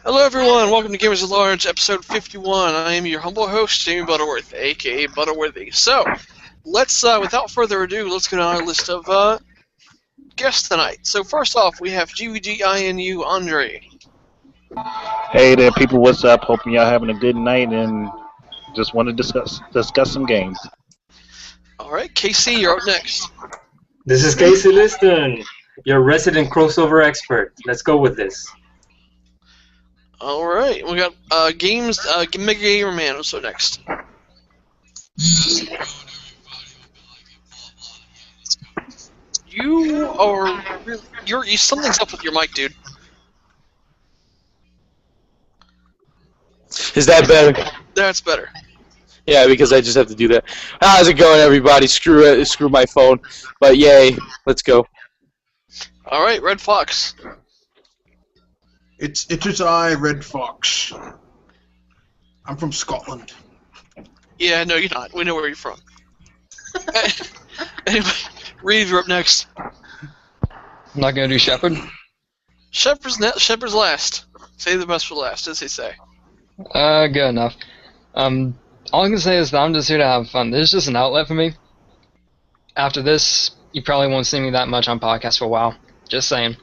Hello everyone, welcome to Gamers at Large, episode 51. I am your humble host, Jamie Butterworth, aka Butterworthy. So, without further ado, let's get on our list of guests tonight. So first off, we have GVGINU Andre. Hey there, people. What's up? Hoping y'all having a good night and just want to discuss some games. Alright, KC, you're up next. This is Casey Liston, your resident crossover expert. Let's go with this. Alright, we got Mega Gamer Man also next. You are really, something's up with your mic, dude. Is that better? That's better. Yeah, because I just have to do that. How's it going, everybody? Screw it. Screw my phone. But yay, let's go. Alright, Red Fox. It's just I, Red Fox. I'm from Scotland. Yeah, no, you're not. We know where you're from. Anyway, Reeve, you're up next. I'm not gonna do Shepard. Shepard's last. Save the best for last, as they say. Good enough. All I can say is that I'm just here to have fun. This is just an outlet for me. After this, you probably won't see me that much on podcasts for a while. Just saying.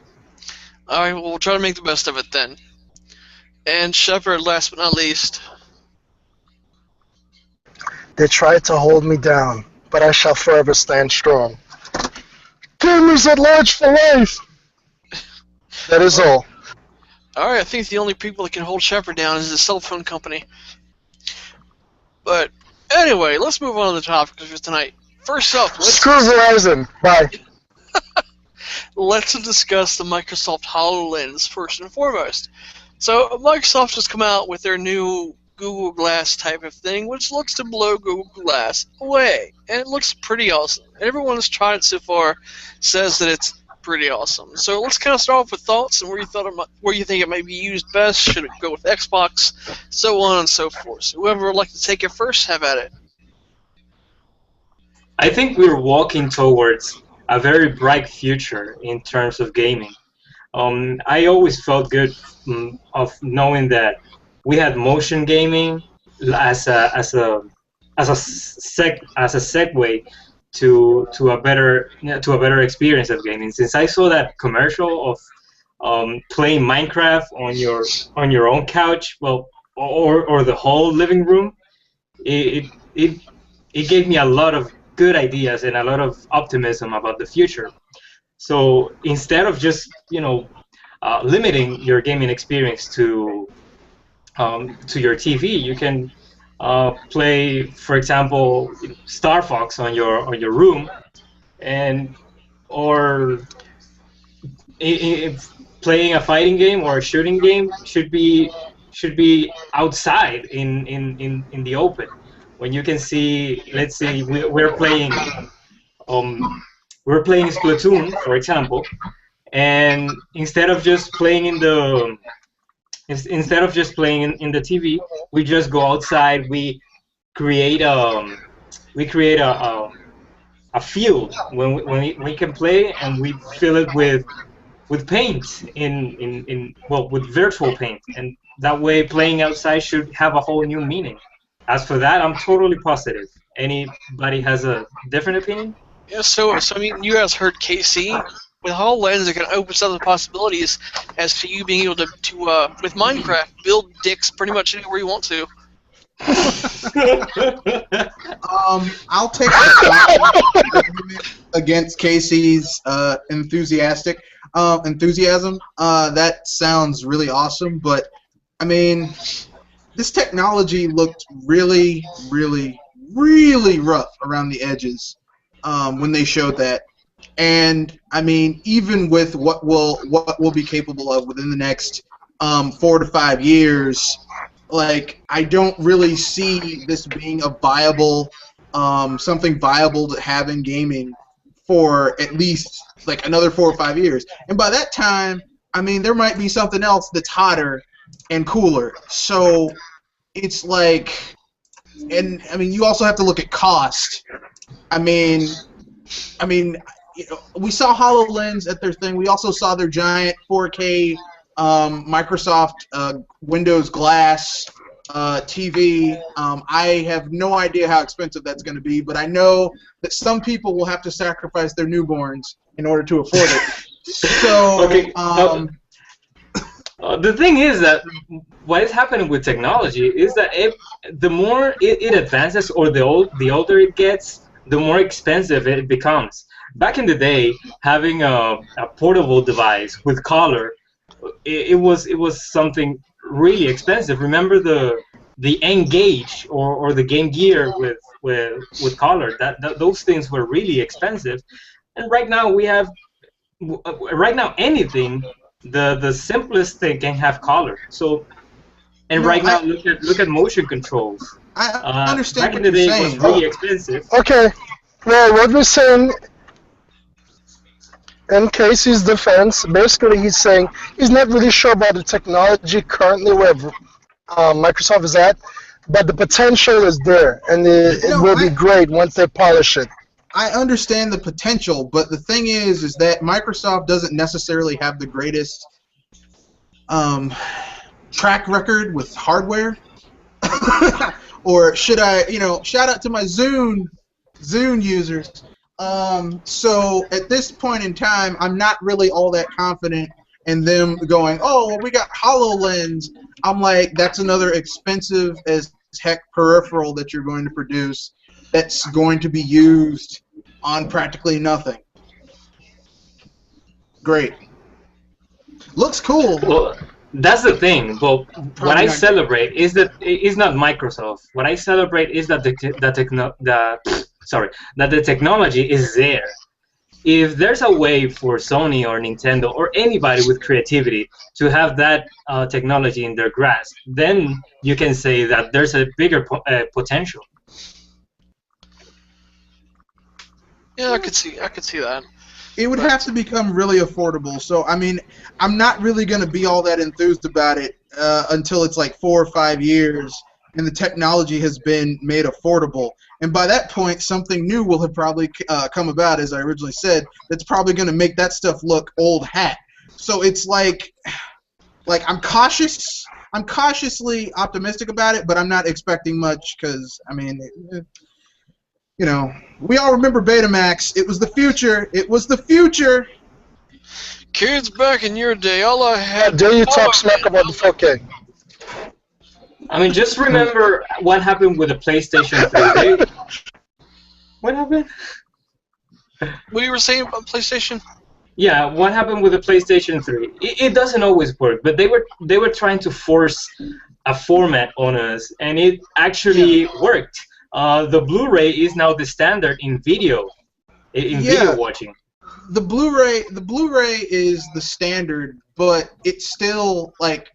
Alright, well, we'll try to make the best of it then. And Shepard, last but not least. They tried to hold me down, but I shall forever stand strong. Gamers at large for life! That is all. Alright, I think the only people that can hold Shepard down is the cell phone company. But, anyway, let's move on to the topic for tonight. First up, Screw Verizon. Bye. let's discuss the Microsoft HoloLens first and foremost. So, Microsoft has come out with their new Google Glass type of thing, which looks to blow Google Glass away. And it looks pretty awesome. Everyone who's tried it so far says that it's pretty awesome. So let's kind of start off with thoughts and where you think it might be used best. Should it go with Xbox? So on and so forth. So whoever would like to take it first, have at it. I think we're walking towards a very bright future in terms of gaming. I always felt good of knowing that we had motion gaming as a segue to a better experience of gaming. Since I saw that commercial of playing Minecraft on your own couch, or the whole living room, it gave me a lot of good ideas and a lot of optimism about the future. So instead of just limiting your gaming experience to your TV, you can play, for example, Star Fox on your room, or if playing a fighting game or a shooting game should be outside in the open, when you can see. Let's say we're playing Splatoon, for example, and instead of just playing in the TV, we just go outside. We create a field when we can play, and we fill it with paint with virtual paint, and that way playing outside should have a whole new meaning. As for that, I'm totally positive. Anybody has a different opinion? Yeah, so I mean, you guys heard KC. With HoloLens, it can open up the possibilities as to you being able to with Minecraft, build dicks pretty much anywhere you want to. I'll take the argument against Casey's enthusiasm. That sounds really awesome, but I mean, this technology looked really, really, really rough around the edges when they showed that. And I mean, even with what we'll be capable of within the next 4 to 5 years, like, I don't really see this being a viable something viable to have in gaming for at least like another 4 or 5 years. And by that time, I mean, there might be something else that's hotter and cooler. So it's like, and I mean, you also have to look at cost. I mean, you know, we saw HoloLens at their thing. We also saw their giant 4K Microsoft Windows Glass TV. I have no idea how expensive that's going to be, but I know that some people will have to sacrifice their newborns in order to afford it. So, Okay. The thing is that what is happening with technology is that the more it advances or the older it gets, the more expensive it becomes. Back in the day, having a portable device with color, it was something really expensive. Remember the N-Gage or the Game Gear with color? Those things were really expensive. And right now we have anything. The simplest thing can have color. So, and right now look at motion controls. I understand back in what the you're day saying. it was really expensive. Okay. Well, what we're saying, in Casey's defense, basically he's saying he's not really sure about the technology currently where Microsoft is at, but the potential is there, and it will be great once they polish it. I understand the potential, but the thing is that Microsoft doesn't necessarily have the greatest track record with hardware. Or should I, shout out to my Zune users. So at this point in time, I'm not really all that confident in them going, oh, well, we got HoloLens. I'm like, that's another expensive as heck peripheral that you're going to produce that's going to be used on practically nothing. Great. Looks cool. Well, that's the thing. But what I celebrate is that it's not Microsoft. What I celebrate is that the technology is there. If there's a way for Sony or Nintendo or anybody with creativity to have that technology in their grasp, then you can say that there's a bigger potential. Yeah, I could see that. It would have to become really affordable. So, I mean, I'm not really going to be all that enthused about it until it's like 4 or 5 years and the technology has been made affordable. And by that point, something new will have probably come about, as I originally said, that's probably going to make that stuff look old hat. So it's like I'm cautiously optimistic about it, but I'm not expecting much because, I mean, we all remember Betamax. It was the future. It was the future. Kids, back in your day, all I How had... dare you talk smack about the 4K? I mean, just remember what happened with the PlayStation 3. What happened? What you were saying about PlayStation? Yeah, what happened with the PlayStation 3? It doesn't always work, but they were trying to force a format on us, and it actually worked. The Blu-ray is now the standard in video watching. The Blu-ray is the standard, but it's still like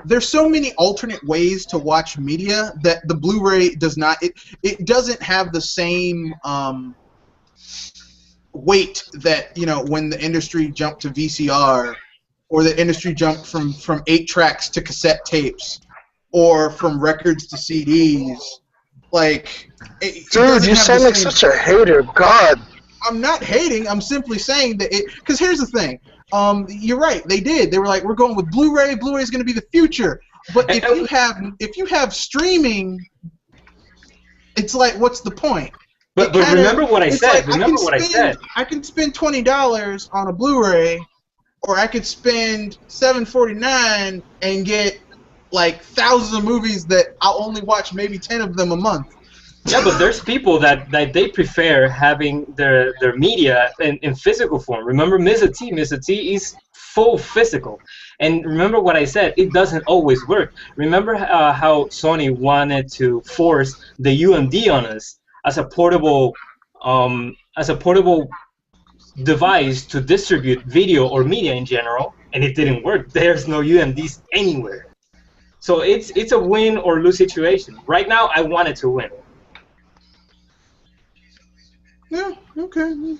there's so many alternate ways to watch media that the Blu-ray does not. It doesn't have the same weight that when the industry jumped to VCR, or the industry jumped from 8 tracks to cassette tapes, or from records to CDs. Dude, you sound like such a hater. God. I'm not hating. I'm simply saying that because here's the thing. You're right. They did. They were like, we're going with Blu-ray. Blu-ray is going to be the future. But if you have streaming, it's like, what's the point? But remember what I said. I can spend $20 on a Blu-ray, or I could spend $7.49 and get like thousands of movies that I'll only watch maybe 10 of them a month. Yeah, but there's people that they prefer having their media in physical form. Remember Mr. T? Mr. T is full physical. And remember what I said, it doesn't always work. Remember how Sony wanted to force the UMD on us as a portable device to distribute video or media in general, and it didn't work. There's no UMDs anywhere. So it's a win or lose situation. Right now, I want it to win. Yeah, okay.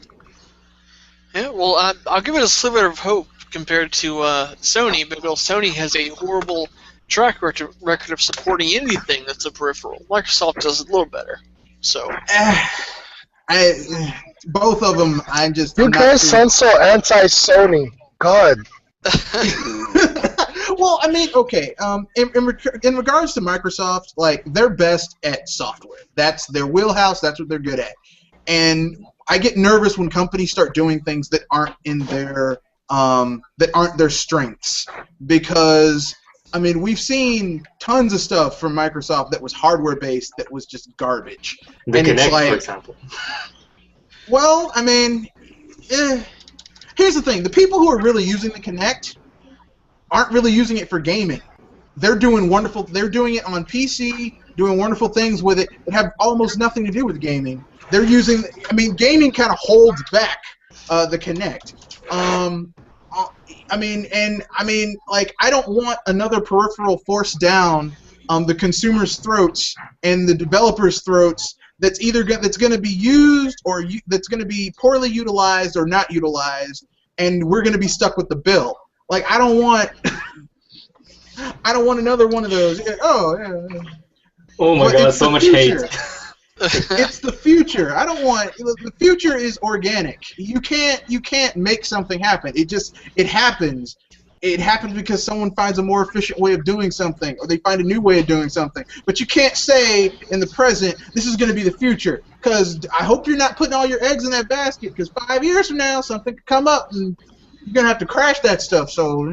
Yeah, well, I'll give it a sliver of hope compared to Sony, because Sony has a horrible track record of supporting anything that's a peripheral. Microsoft does it a little better. So, both of them, I'm You guys sound so anti-Sony. God. Well, I mean, okay. In regards to Microsoft, like they're best at software. That's their wheelhouse. That's what they're good at. And I get nervous when companies start doing things that aren't in their strengths, because I mean we've seen tons of stuff from Microsoft that was hardware based that was just garbage. The And it's Kinect, like, for example. well, I mean, here's the thing: the people who are really using the Kinect aren't really using it for gaming. They're doing wonderful. They're doing it on PC, doing wonderful things with it that have almost nothing to do with gaming. They're using. I mean, gaming kind of holds back the Kinect. I mean, like, I don't want another peripheral forced down the consumers' throats and the developers' throats. That's either that's going to be used or that's going to be poorly utilized or not utilized, and we're going to be stuck with the bill. Like, I don't want another one of those. Oh, yeah. Oh my But god, it's so the much future. hate. It's the future. I don't want. The future is organic. You can't make something happen. It happens. It happens because someone finds a more efficient way of doing something, or they find a new way of doing something. But you can't say in the present, this is going to be the future, because I hope you're not putting all your eggs in that basket, because 5 years from now, something could come up, and you're going to have to crash that stuff. So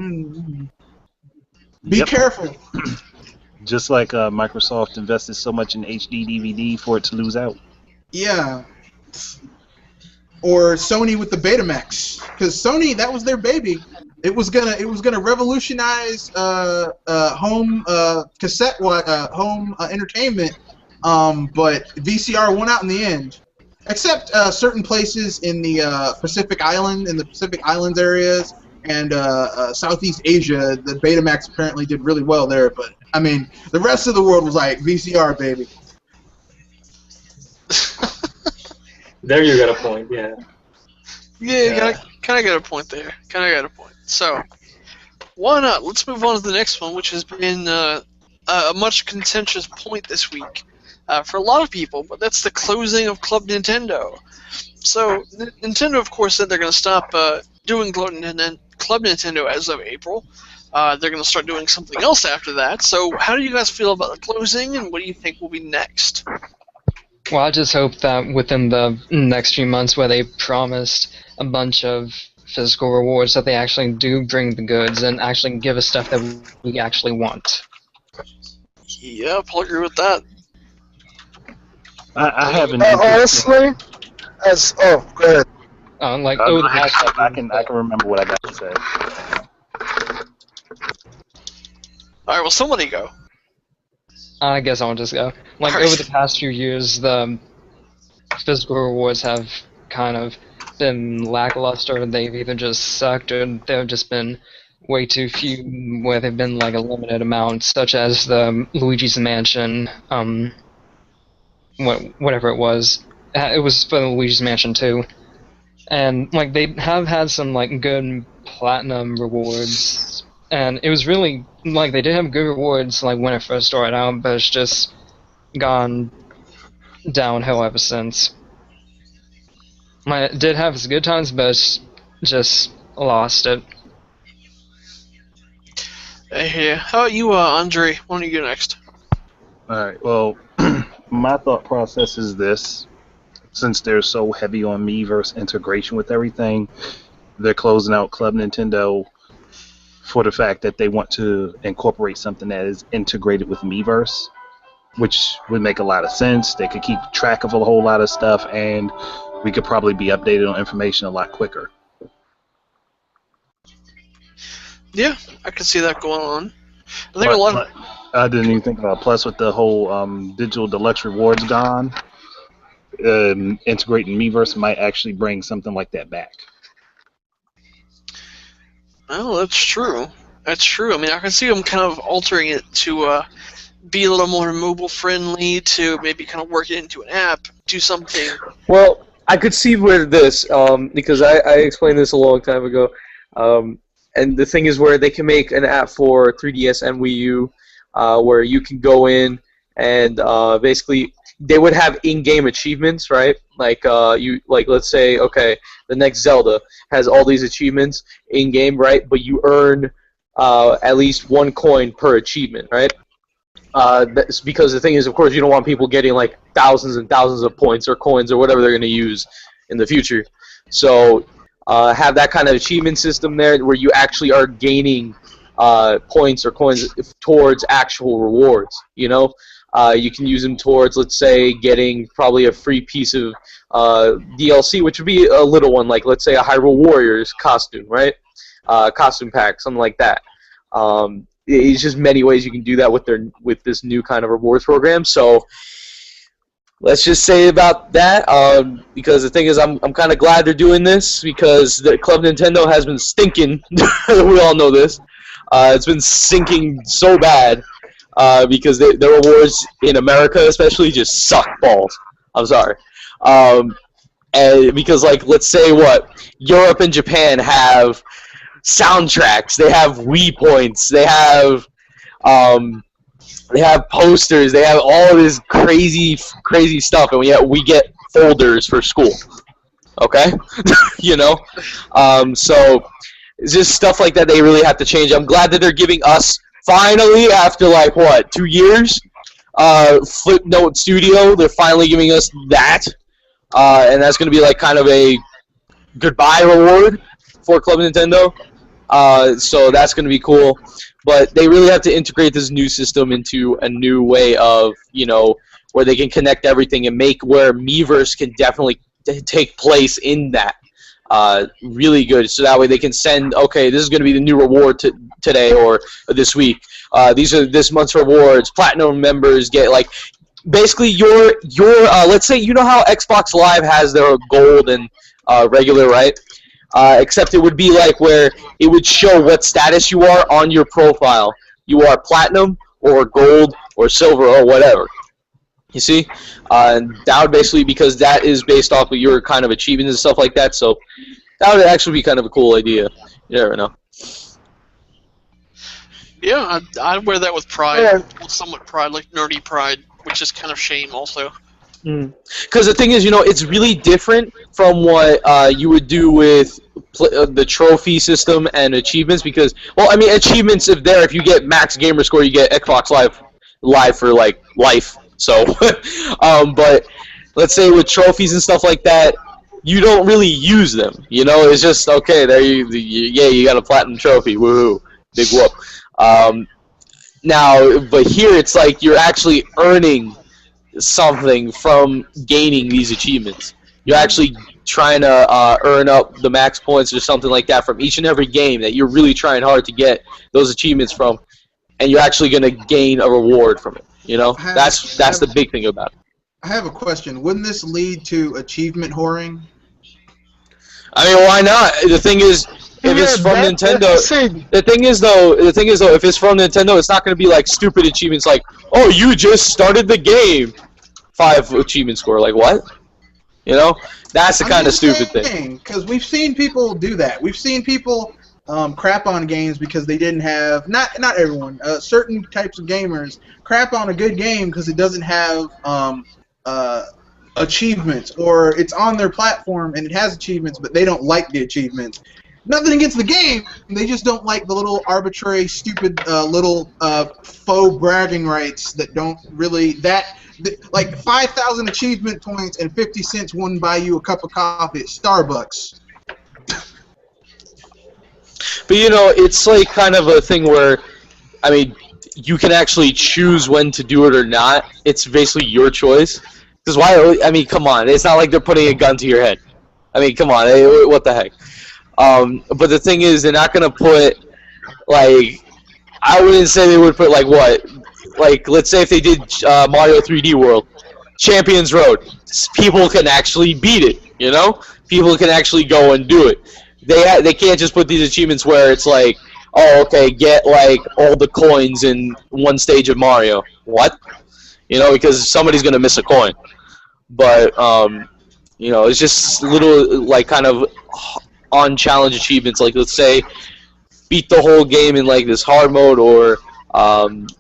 be careful. Just like Microsoft invested so much in HD DVD for it to lose out. Yeah. Or Sony with the Betamax, because Sony, that was their baby. It was gonna revolutionize home cassette home entertainment, but VCR won out in the end. Except certain places in the Pacific Islands areas and Southeast Asia, the Betamax apparently did really well there. But I mean, the rest of the world was like VCR, baby. There you got a point, yeah. Yeah, kind of got a point there. Kind of got a point. So, why not? Let's move on to the next one, which has been a much contentious point this week for a lot of people, but that's the closing of Club Nintendo. So, Nintendo, of course, said they're going to stop doing Club Nintendo as of April. They're going to start doing something else after that. So, how do you guys feel about the closing, and what do you think will be next? Well, I just hope that within the next few months, where they promised a bunch of physical rewards, that they actually do bring the goods and actually give us stuff that we actually want. Yeah, I'll agree with that. I haven't. Honestly, go ahead. I can remember what I got to say. All right, well, somebody go. I guess I'll just go. Like, over the past few years, the physical rewards have kind of been lackluster. They've either just sucked, or there have just been way too few where they've been like a limited amount, such as the Luigi's Mansion, whatever it was. It was for the Luigi's Mansion 2. And, like, they have had some, like, good platinum rewards. And it was really, like, they did have good rewards, like, when it first started out, but it's just gone downhill ever since. It did have its good times, but it's just lost it. Yeah. How about you, Andre? Why don't you go next? Alright, well, my thought process is this. Since they're so heavy on Miiverse integration with everything, they're closing out Club Nintendo for the fact that they want to incorporate something that is integrated with Miiverse, which would make a lot of sense. They could keep track of a whole lot of stuff, and we could probably be updated on information a lot quicker. Yeah, I can see that going on. I think a lot of... I didn't even think about it. Plus, with the whole digital deluxe rewards gone, integrating Miiverse might actually bring something like that back. Well, that's true. That's true. I mean, I can see them kind of altering it to be a little more mobile-friendly, to maybe kind of work it into an app, do something. Well, I could see where this, because I explained this a long time ago, and the thing is where they can make an app for 3DS and Wii U, where you can go in and basically they would have in-game achievements, right? Like let's say, okay, the next Zelda has all these achievements in-game, right? But you earn at least 1 coin per achievement, right? That's because the thing is, of course, you don't want people getting like thousands and thousands of points or coins or whatever they're going to use in the future. So have that kind of achievement system there where you actually are gaining points or coins towards actual rewards. You know, you can use them towards, let's say, getting probably a free piece of DLC, which would be a little one, like let's say a Hyrule Warriors costume, right? Costume pack, something like that. It's just many ways you can do that with this new kind of rewards program. So let's just say about that, because the thing is, I'm kind of glad they're doing this because the Club Nintendo has been stinking. We all know this. It's been sinking so bad because the rewards in America especially just suck balls. I'm sorry. And because, like, let's say Europe and Japan have soundtracks, they have Wii points, they have posters, they have all this crazy stuff, and yet we get folders for school. Okay, you know, so it's just stuff like that they really have to change. I'm glad that they're giving us finally, after like 2 years, Flipnote Studio. They're finally giving us that, and that's going to be like kind of a goodbye reward for Club Nintendo. So that's going to be cool. But they really have to integrate this new system into a new way of, you know, where they can connect everything and make where Miiverse can definitely take place in that. Really good. So that way they can send, okay, this is going to be the new reward today or this week. These are this month's rewards. Platinum members get, like, basically your let's say, you know how Xbox Live has their gold and regular, right? Except it would be like where it would show what status you are on your profile. You are platinum or gold or silver or whatever. You see? And that would basically, because that is based off of your kind of achievements and stuff like that. So that would actually be kind of a cool idea. You never know. Yeah, I'd wear that with pride. Yeah. Somewhat pride, like nerdy pride, which is kind of shame also. Because the thing is, you know, it's really different from what you would do with the trophy system and achievements. Because, well, I mean, achievements, if you get max gamer score, you get Xbox Live for like life. So, but let's say with trophies and stuff like that, you don't really use them. You know, it's just okay. There you got a platinum trophy. Woohoo! Big whoop. Now, but here it's like you're actually earning something from gaining these achievements. You're actually trying to earn up the max points or something like that from each and every game that you're really trying hard to get those achievements from, and you're actually going to gain a reward from it. You know, that's the big thing about it. I have a question. Wouldn't this lead to achievement whoring? I mean, why not? The thing is, if it's from Nintendo, the thing is though, if it's from Nintendo, it's not going to be like stupid achievements like, oh, you just started the game, 5 achievement score. Like what? You know, that's the kind of stupid thing. Because we've seen people do that. We've seen people crap on games because they didn't have, not everyone, certain types of gamers crap on a good game because it doesn't have achievements, or it's on their platform and it has achievements, but they don't like the achievements. Nothing against the game, they just don't like the little arbitrary, stupid, little faux bragging rights that don't really, like 5,000 achievement points and 50 cents wouldn't buy you a cup of coffee at Starbucks. But you know, it's like kind of a thing where, I mean, you can actually choose when to do it or not. It's basically your choice. Because why? I mean, come on. It's not like they're putting a gun to your head. I mean, come on. What the heck? But the thing is, they're not gonna put, like, I wouldn't say they would put like what? Like, let's say if they did Mario 3D World, Champions Road, people can actually beat it. You know, people can actually go and do it. They can't just put these achievements where it's like, oh, okay, get like all the coins in one stage of Mario. What? You know, because somebody's gonna miss a coin. But you know, it's just little like kind of on challenge achievements. Like, let's say beat the whole game in like this hard mode, or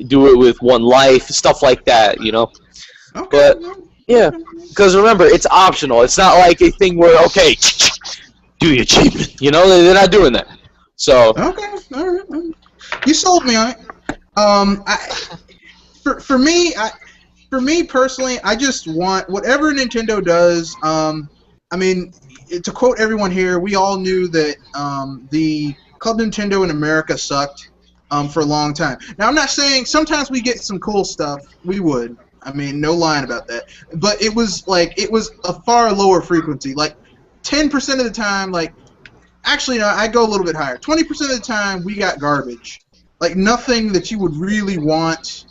do it with 1 life, stuff like that. You know. Okay. Yeah, because remember, it's optional. It's not like a thing where, okay, do your achievement. You know, they're not doing that. So. Okay, all right. You sold me on it. For me personally, I just want whatever Nintendo does. I mean, to quote everyone here, we all knew that the Club Nintendo in America sucked for a long time. Now, I'm not saying sometimes we get some cool stuff. We would. I mean, no lying about that. But it was a far lower frequency. Like 10% of the time, actually, no, I go a little bit higher. 20% of the time, we got garbage. Like nothing that you would really want.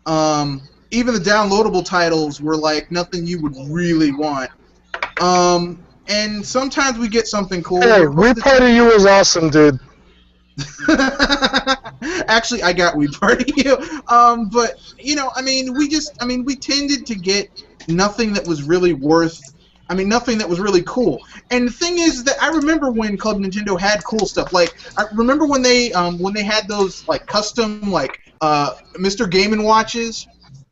Even the downloadable titles were like nothing you would really want. And sometimes we get something cool. Hey, Wii Party U was awesome, dude. Actually, I got Wii Party U. But I mean, we tended to get nothing that was really nothing that was really cool. And the thing is that I remember when Club Nintendo had cool stuff. Like I remember when they had those like custom Mr. Game & Watches,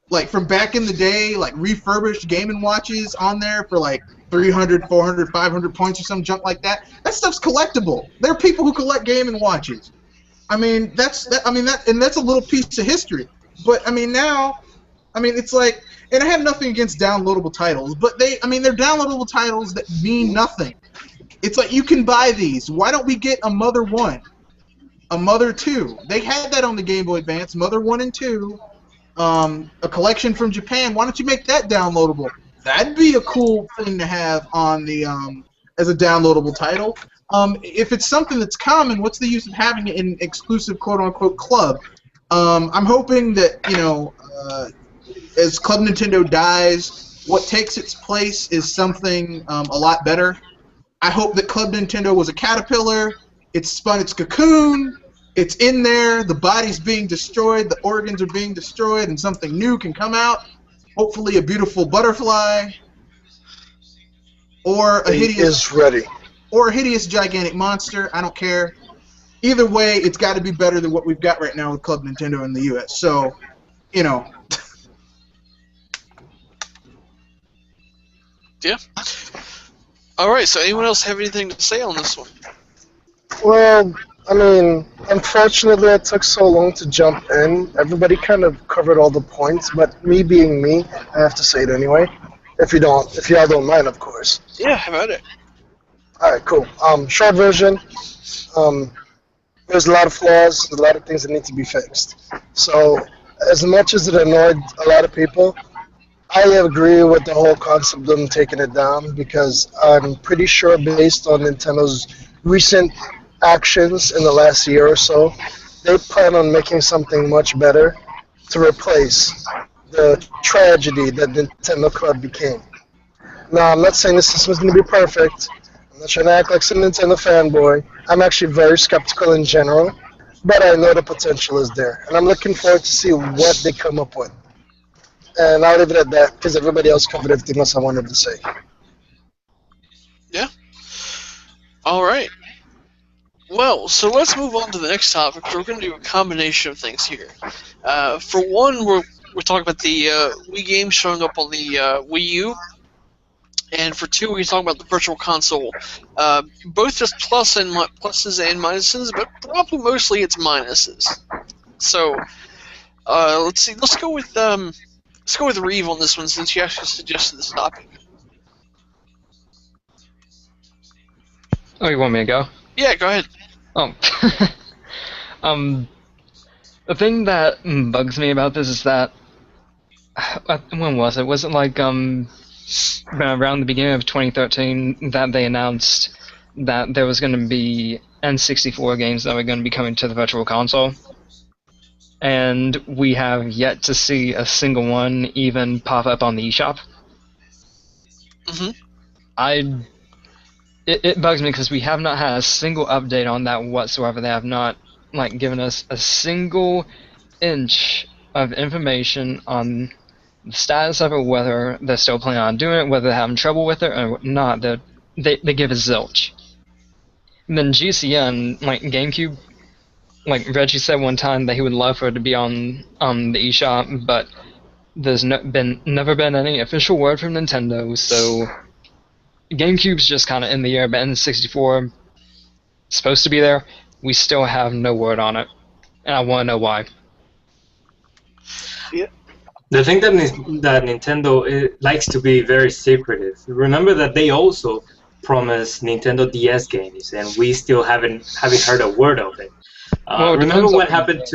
like from back in the day, like refurbished Game & Watches on there for like 300, 400, 500 points or some junk like that. That stuff's collectible. There are people who collect Game & Watches. I mean, that's a little piece of history. But I mean now, it's like, and I have nothing against downloadable titles, but they're downloadable titles that mean nothing. It's like you can buy these. Why don't we get a Mother 1, a Mother 2? They had that on the Game Boy Advance, Mother 1 and 2, a collection from Japan. Why don't you make that downloadable? That'd be a cool thing to have on the as a downloadable title. If it's something that's common, what's the use of having it in an exclusive quote-unquote club? I'm hoping that as Club Nintendo dies, what takes its place is something a lot better. I hope that Club Nintendo was a caterpillar. It's spun its cocoon. It's in there. The body's being destroyed. The organs are being destroyed, and something new can come out. Hopefully, a beautiful butterfly, or a hideous gigantic monster. I don't care. Either way, it's got to be better than what we've got right now with Club Nintendo in the U.S. So, Yeah. All right. So, anyone else have anything to say on this one? Well, I mean, unfortunately, it took so long to jump in. Everybody kind of covered all the points, but me being me, I have to say it anyway. If y'all don't mind, of course. Yeah, how about it? All right, cool. Short version. There's a lot of flaws, a lot of things that need to be fixed. So, as much as it annoyed a lot of people, I agree with the whole concept of them taking it down, because I'm pretty sure, based on Nintendo's recent actions in the last year or so, they plan on making something much better to replace the tragedy that Nintendo Club became. Now, I'm not saying this system is going to be perfect. I'm not trying to act like some Nintendo fanboy. I'm actually very skeptical in general, but I know the potential is there, and I'm looking forward to see what they come up with. And I'll leave it at that, because everybody else covered everything else I wanted to say. Yeah. All right. Well, so let's move on to the next topic. We're going to do a combination of things here. For one, we're talking about the Wii games showing up on the Wii U. And for two, we're talking about the Virtual Console. Both just pluses and minuses, but probably mostly it's minuses. So, let's see. Let's go with Reeve on this one, since you actually suggested this topic. Oh, you want me to go? Yeah, go ahead. Oh. The thing that bugs me about this is that when was it? Was it like around the beginning of 2013 that they announced that there was going to be N64 games that were going to be coming to the Virtual Console? And we have yet to see a single one even pop up on the eShop. Mm-hmm. It bugs me because we have not had a single update on that whatsoever. They have not given us a single inch of information on the status of it, whether they're still planning on doing it, whether they're having trouble with it or not. They give us zilch. And then GCN, GameCube, Reggie said one time that he would love for it to be on the eShop, but there's never been any official word from Nintendo, so GameCube's just kind of in the air, but N64 supposed to be there. We still have no word on it, and I want to know why. The thing that Nintendo likes to be very secretive. Remember that they also promised Nintendo DS games, and we still haven't heard a word of it. Remember what happened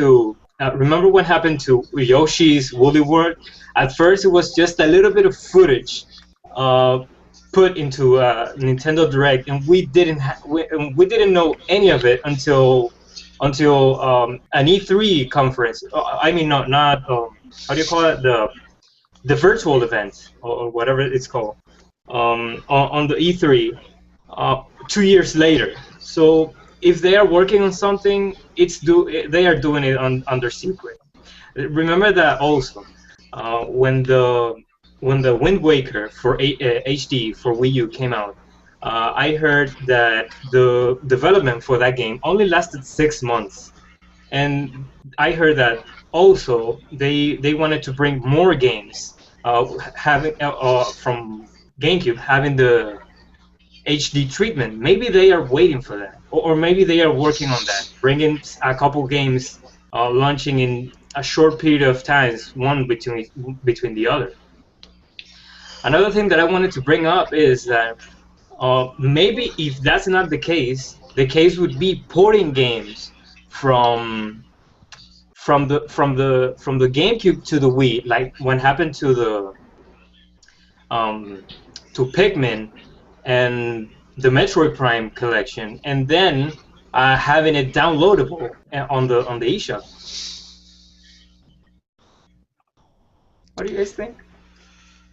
to Yoshi's Woolly World? At first, it was just a little bit of footage put into Nintendo Direct, and we didn't know any of it until an E3 conference. I mean, not how do you call it, the virtual event or whatever it's called on the E3 2 years later. So if they are working on something, they are doing it under secret. Remember that also when the Wind Waker for HD for Wii U came out, I heard that the development for that game only lasted 6 months, and I heard that also they wanted to bring more games, having from GameCube having the HD treatment. Maybe they are waiting for that, or maybe they are working on that, bringing a couple games launching in a short period of time, one between the other. Another thing that I wanted to bring up is that maybe if that's not the case would be porting games from the GameCube to the Wii, like what happened to the to Pikmin and the Metroid Prime collection, and then having it downloadable on the eShop. What do you guys think?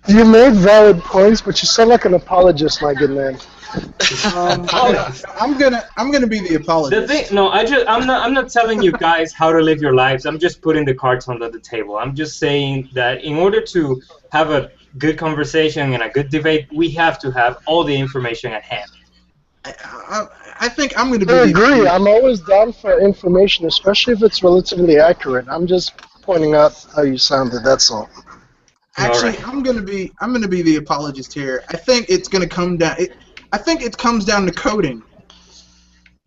You made valid points, but you sound like an apologist, my good man. I'm gonna be the apologist. The thing, no, I'm not telling you guys how to live your lives. I'm just putting the cards on the table. I'm just saying that in order to have a good conversation and a good debate, we have to have all the information at hand. I think I'm going to be. I agree. I'm always down for information, especially if it's relatively accurate. I'm just pointing out how you sounded. That's all. Actually, All right. I'm going to be the apologist here. I think it's going to come down. I think it comes down to coding.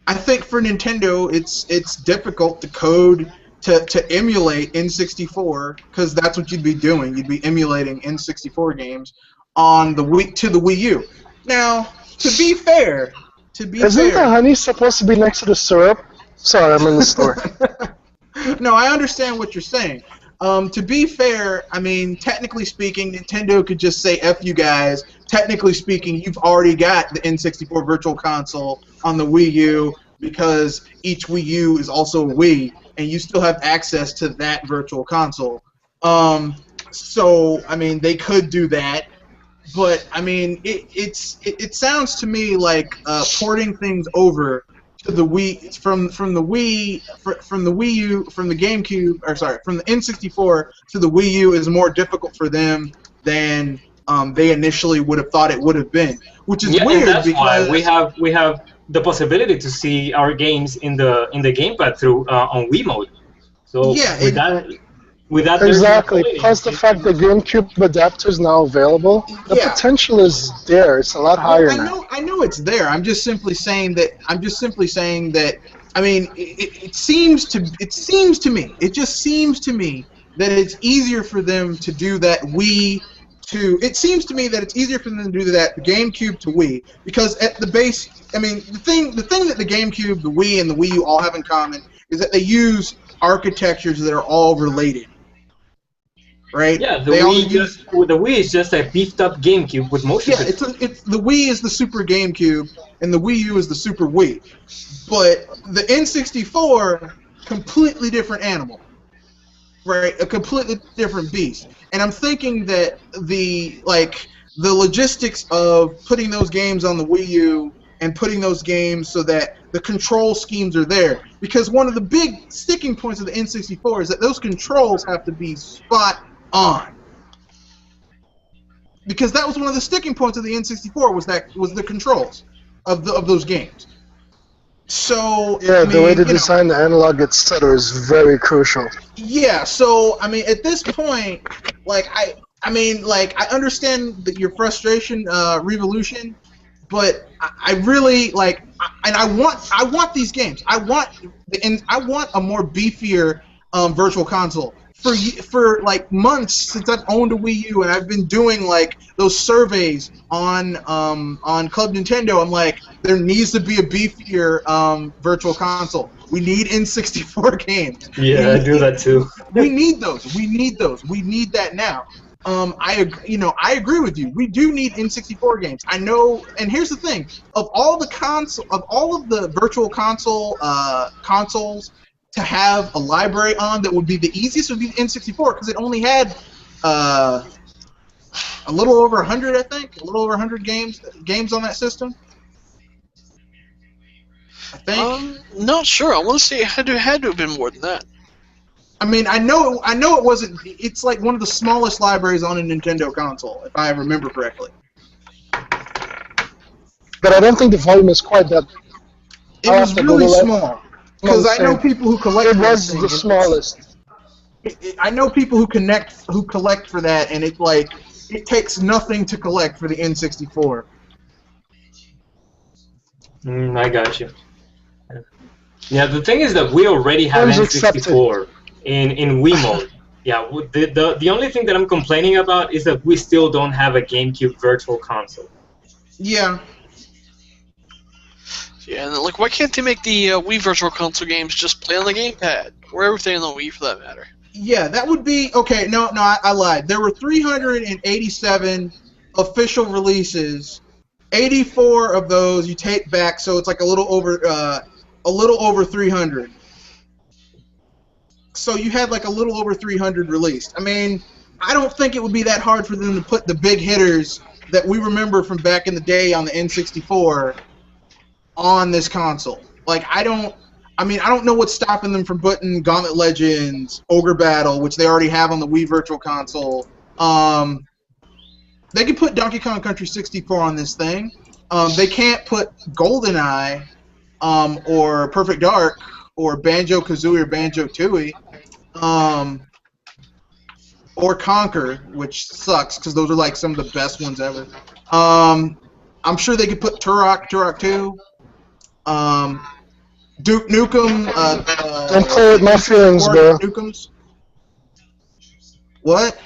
I think for Nintendo, it's difficult to code to emulate N64, because that's what you'd be doing. You'd be emulating N64 games on the Wii U. Now, to be fair, Isn't the honey supposed to be next to the syrup? Sorry, I'm in the store. No, I understand what you're saying. To be fair, I mean, technically speaking, Nintendo could just say, F you guys. Technically speaking, you've already got the N64 Virtual Console on the Wii U, because each Wii U is also a Wii, and you still have access to that Virtual Console. So, I mean, they could do that. But, I mean, it sounds to me like porting things over to the Wii from the Wii U, from the GameCube, or sorry, from the N64 to the Wii U is more difficult for them than they initially would have thought it would have been, which is weird, and that's because why we have the possibility to see our games in the gamepad through on Wiimote. So yeah, with that Exactly. Plus the fact the GameCube adapter is now available, the Yeah. potential is there. It's a lot higher now. I know it's there. I'm just simply saying that. I mean, it seems to me. It just seems to me that it's easier for them to do that It seems to me that it's easier for them to do that GameCube to Wii, because at the base, I mean, the thing that the GameCube, the Wii, and the Wii U all have in common is that they use architectures that are all related. Right? Yeah, the Wii is just a beefed up GameCube with motion. Yeah, the Wii is the Super GameCube, and the Wii U is the Super Wii. But the N64, completely different animal, right? A completely different beast. And I'm thinking that the logistics of putting those games on the Wii U and putting those games so that the control schemes are there, because one of the big sticking points of the N64 is that those controls have to be spot on, because that was one of the sticking points of the N64 was the controls of those games. So Yeah, I the way mean, they you know, design the analog, etc., is very crucial. yeah. So I mean, at this point, like I mean, like I understand that your frustration, Revolution, but I really like, and I want these games. I want a more beefier virtual console. For like months since I've owned a Wii U and I've been doing like those surveys on Club Nintendo, I'm like, there needs to be a beefier virtual console. We need N64 games. Yeah, I do that too. We need those. We need those. We need that now. I agree with you. We do need N64 games. I know, and here's the thing: of all of the virtual console consoles to have a library on, that would be the easiest would be the N64 because it only had a little over 100, I think, a little over 100 games on that system. I think. Not sure. I want to say it had to have been more than that. I mean, I know it wasn't. It's like one of the smallest libraries on a Nintendo console, if I remember correctly. But I don't think the volume is quite that. It was really small. Because I know people who collect. It was the smallest. I know people who collect for that, and it takes nothing to collect for the N64. I got you. Yeah, the thing is that we already have N64 in Wii mode. Yeah, the only thing that I'm complaining about is that we still don't have a GameCube Virtual Console. Yeah. Yeah, and like, why can't they make the Wii Virtual Console games just play on the gamepad or everything on the Wii for that matter? Yeah, that would be okay. No, I lied. There were 387 official releases. 84 of those you take back, so it's like a little over 300. So you had like a little over 300 released. I mean, I don't think it would be that hard for them to put the big hitters that we remember from back in the day on the N64 on this console. Like, I don't know what's stopping them from putting Gauntlet Legends, Ogre Battle, which they already have on the Wii Virtual Console. They could put Donkey Kong Country 64 on this thing. They can't put GoldenEye or Perfect Dark or Banjo-Kazooie or Banjo-Tooie or Conquer, which sucks because those are like some of the best ones ever. I'm sure they could put Turok 2, Duke Nukem. Don't play with my feelings, bro. Nukems. What?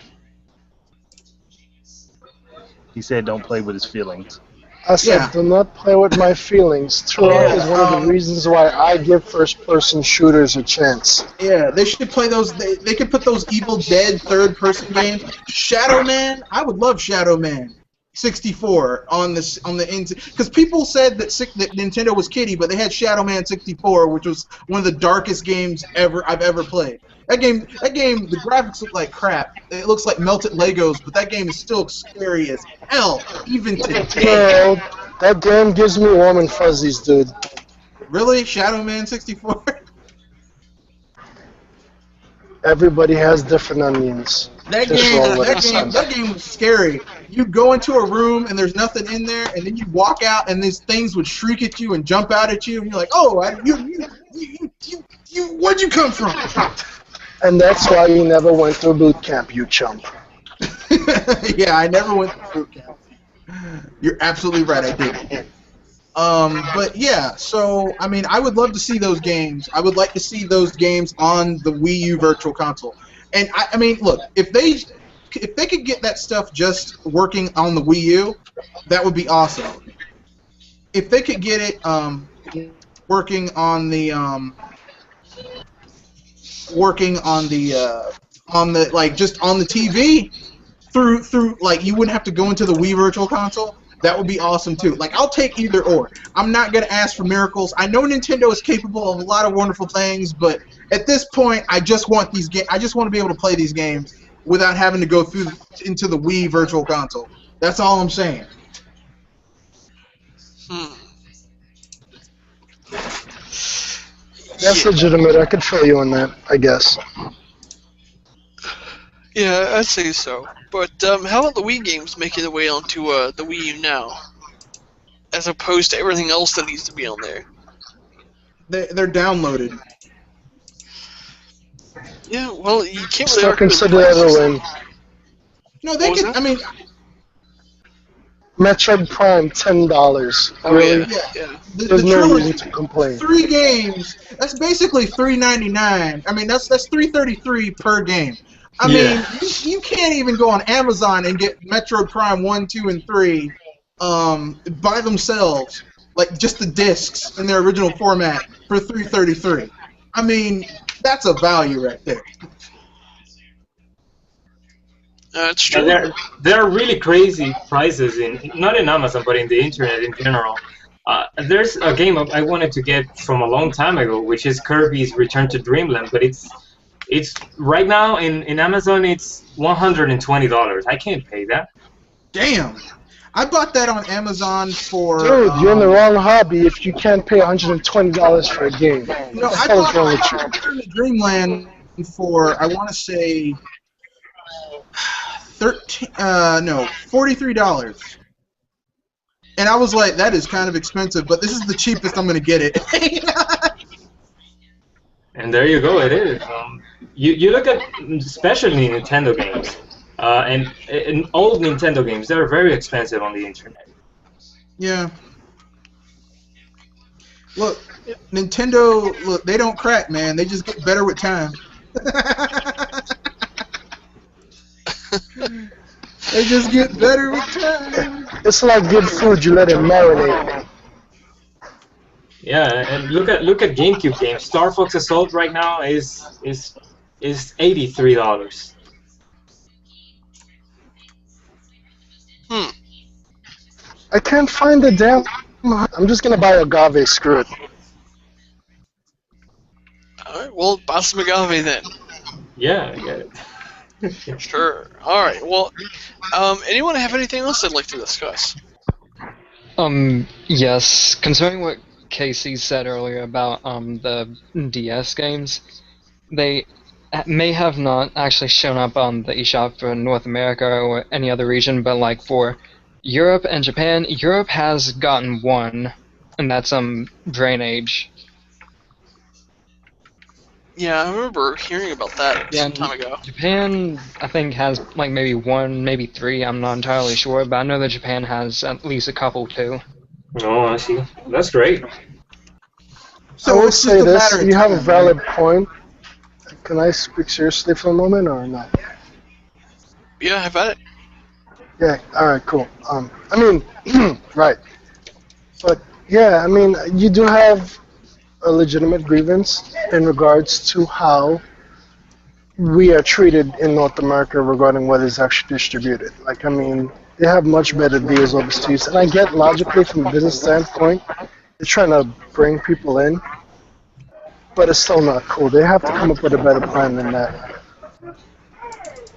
He said don't play with his feelings. I said, do not play with my feelings. Turok is one of the reasons why I give first-person shooters a chance. Yeah, they should play those. They could put those Evil Dead third-person games. Shadow Man, I would love Shadow Man 64 on the because people said that Nintendo was kiddie, but they had Shadow Man 64, which was one of the darkest games I've ever played. That game, the graphics look like crap. It looks like melted Legos, but that game is still scary as hell, even today. Well, that game gives me warm and fuzzies, dude. Really? Shadow Man 64? Everybody has different onions. That game was scary. You go into a room and there's nothing in there, and then you walk out and these things would shriek at you and jump out at you, and you're like, "Oh, where'd you come from?" And that's why you never went to boot camp, you chump. Yeah, I never went to boot camp. You're absolutely right, I didn't. But yeah, so I mean, I would love to see those games. I would like to see those games on the Wii U Virtual Console. And I mean, look, if they could get that stuff just working on the Wii U, that would be awesome. If they could get it working on the like just on the TV through like you wouldn't have to go into the Wii Virtual Console. That would be awesome too. Like, I'll take either or. I'm not gonna ask for miracles. I know Nintendo is capable of a lot of wonderful things, but at this point, I just want these I just want to be able to play these games without having to go through into the Wii Virtual Console. That's all I'm saying. That's legitimate. I could feel you on that, I guess. Yeah, I'd say so. But how about the Wii games making their way onto the Wii U now, as opposed to everything else that needs to be on there? They're downloaded. Yeah, well, you can't really So argue with consider that a win. No, they What was can. that? I mean, Metroid Prime, $10. Oh Really? yeah, yeah. There's the no trilogy, reason to complain. 3 games. That's basically $3.99. I mean, that's $3.33 per game. I mean, you can't even go on Amazon and get Metroid Prime 1, 2, and 3 by themselves, like just the discs in their original format for $3.33. I mean, that's a value right there. It's true. There are really crazy prices not in Amazon but in the internet in general. There's a game I wanted to get from a long time ago, which is Kirby's Return to Dreamland, but it's right now in Amazon it's $120. I can't pay that. Damn. I bought that on Amazon for. Dude, you're in the wrong hobby if you can't pay $120 for a game. No, What I the hell is bought wrong with you? Return to Dreamland for, I want to say, $43. And I was like, that is kind of expensive, but this is the cheapest I'm going to get it. And there you go, it is. You look at especially Nintendo games, and old Nintendo games, they're very expensive on the internet. Yeah. Look, Nintendo, they don't crack, man. They just get better with time. They just get better with time. It's like good food, you let it marinate. Yeah, and look at GameCube games. Star Fox Assault right now is $83. I can't find the damn. I'm just gonna buy Agave, screw it. Alright, well, buy some agave then. Yeah, I get it. Sure. Alright, well, anyone have anything else they'd like to discuss? Yes. Concerning what Casey said earlier about the DS games, they may have not actually shown up on the eShop for North America or any other region, but like for Europe and Japan, Europe has gotten one, and that's Drain Age. Yeah, I remember hearing about that some time ago. Japan, I think, has like maybe one, maybe three. I'm not entirely sure, but I know that Japan has at least a couple too. Oh, I see. That's great. So I would it's just say a this: matter of you have a time, valid point. Can I speak seriously for a moment, or not? Yeah, have at it. Yeah. All right. Cool. I mean, right. But yeah, I mean, you do have a legitimate grievance in regards to how we are treated in North America regarding what is actually distributed. Like, I mean, they have much better deals overseas, and I get logically from a business standpoint, they're trying to bring people in, but it's still not cool. They have to come up with a better plan than that.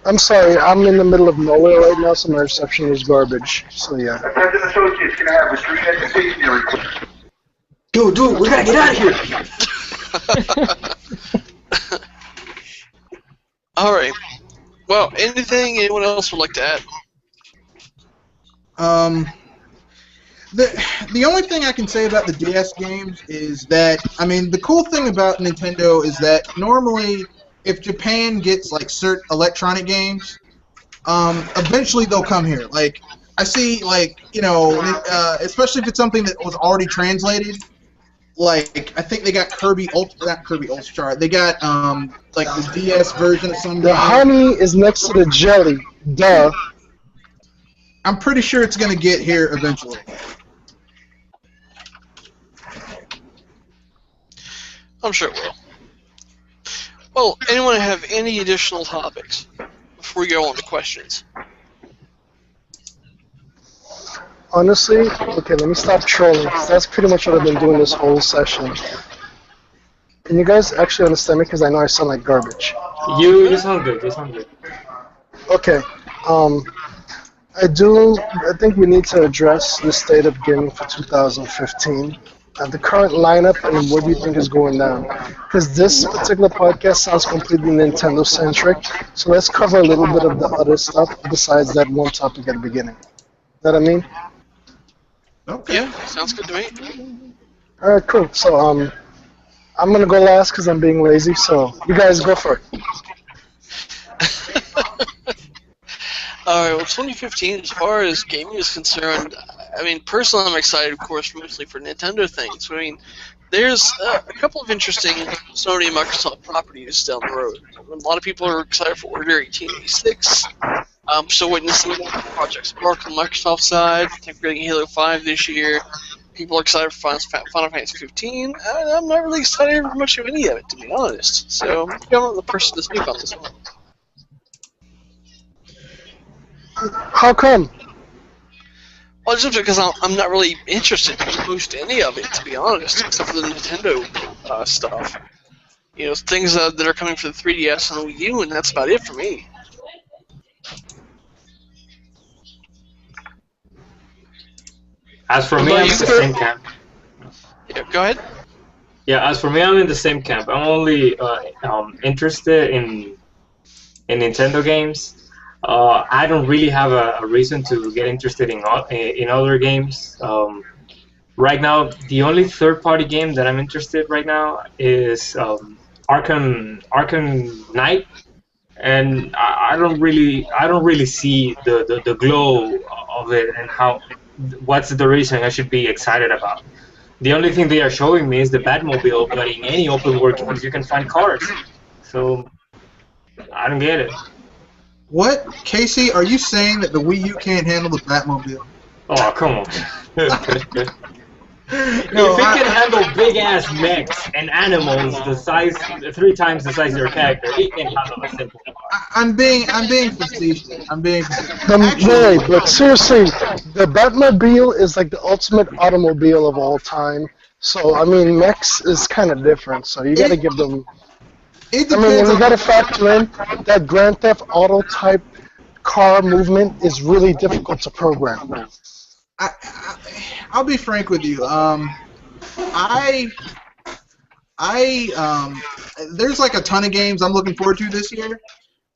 I'm sorry, I'm in the middle of nowhere right now, so my reception is garbage. So yeah. Attention associates, can I have retreat exit request? Dude, we gotta get out of here! Alright. Well, anyone else would like to add? The only thing I can say about the DS games is that, I mean, the cool thing about Nintendo is that normally, if Japan gets like certain electronic games, eventually they'll come here. Like, I see, like, you know, especially if it's something that was already translated. Like, I think they got not Kirby Ultra. They got like the DS version of some. The honey is next to the jelly. Duh. I'm pretty sure it's gonna get here eventually. I'm sure it will. Well, anyone have any additional topics before we go on to questions? Honestly, okay, let me stop trolling, because that's pretty much what I've been doing this whole session. Can you guys actually understand me? Because I know I sound like garbage. You sound good. Okay, I think we need to address the state of gaming for 2015. The current lineup and what do you think is going down? Because this particular podcast sounds completely Nintendo-centric, so let's cover a little bit of the other stuff besides that one topic at the beginning. Know what I mean? Okay. Yeah, sounds good to me. Alright, cool. So, I'm gonna go last because I'm being lazy. So you guys go for it. Alright, well, 2015, as far as gaming is concerned, I mean, personally, I'm excited, of course, mostly for Nintendo things. I mean, there's a couple of interesting Sony and Microsoft properties down the road. A lot of people are excited for Order 1886. I'm still waiting to see what Project Spark on the Microsoft side. I think we're getting Halo 5 this year. People are excited for Final Fantasy 15. I'm not really excited for much of any of it, to be honest. So, I'm not the person to speak on this one. How come? Well, just because I'm not really interested in most any of it, to be honest, except for the Nintendo stuff. You know, things that are coming for the 3DS and the Wii U, and that's about it for me. As for me, I'm in the same camp. Yeah, go ahead. Yeah, as for me, I'm in the same camp. I'm only interested in Nintendo games. I don't really have a reason to get interested in other games. Right now, the only third-party game that I'm interested right now is Arkham Knight, and I don't really see the glow of it and what's the reason I should be excited about. The only thing they are showing me is the Batmobile, but in any open world games you can find cars, so I don't get it. What? Casey, are you saying that the Wii U can't handle the Batmobile? Oh, come on. If it can handle big-ass mechs and animals the size 3 times the size of your character, it can handle a simple car. I'm being facetious. Wait, but seriously, the Batmobile is like the ultimate automobile of all time. So I mean, mechs is kind of different. So you got to give them. It I mean, depends you got to factor in that Grand Theft Auto type car movement is really difficult to program. I'll be frank with you. There's like a ton of games I'm looking forward to this year.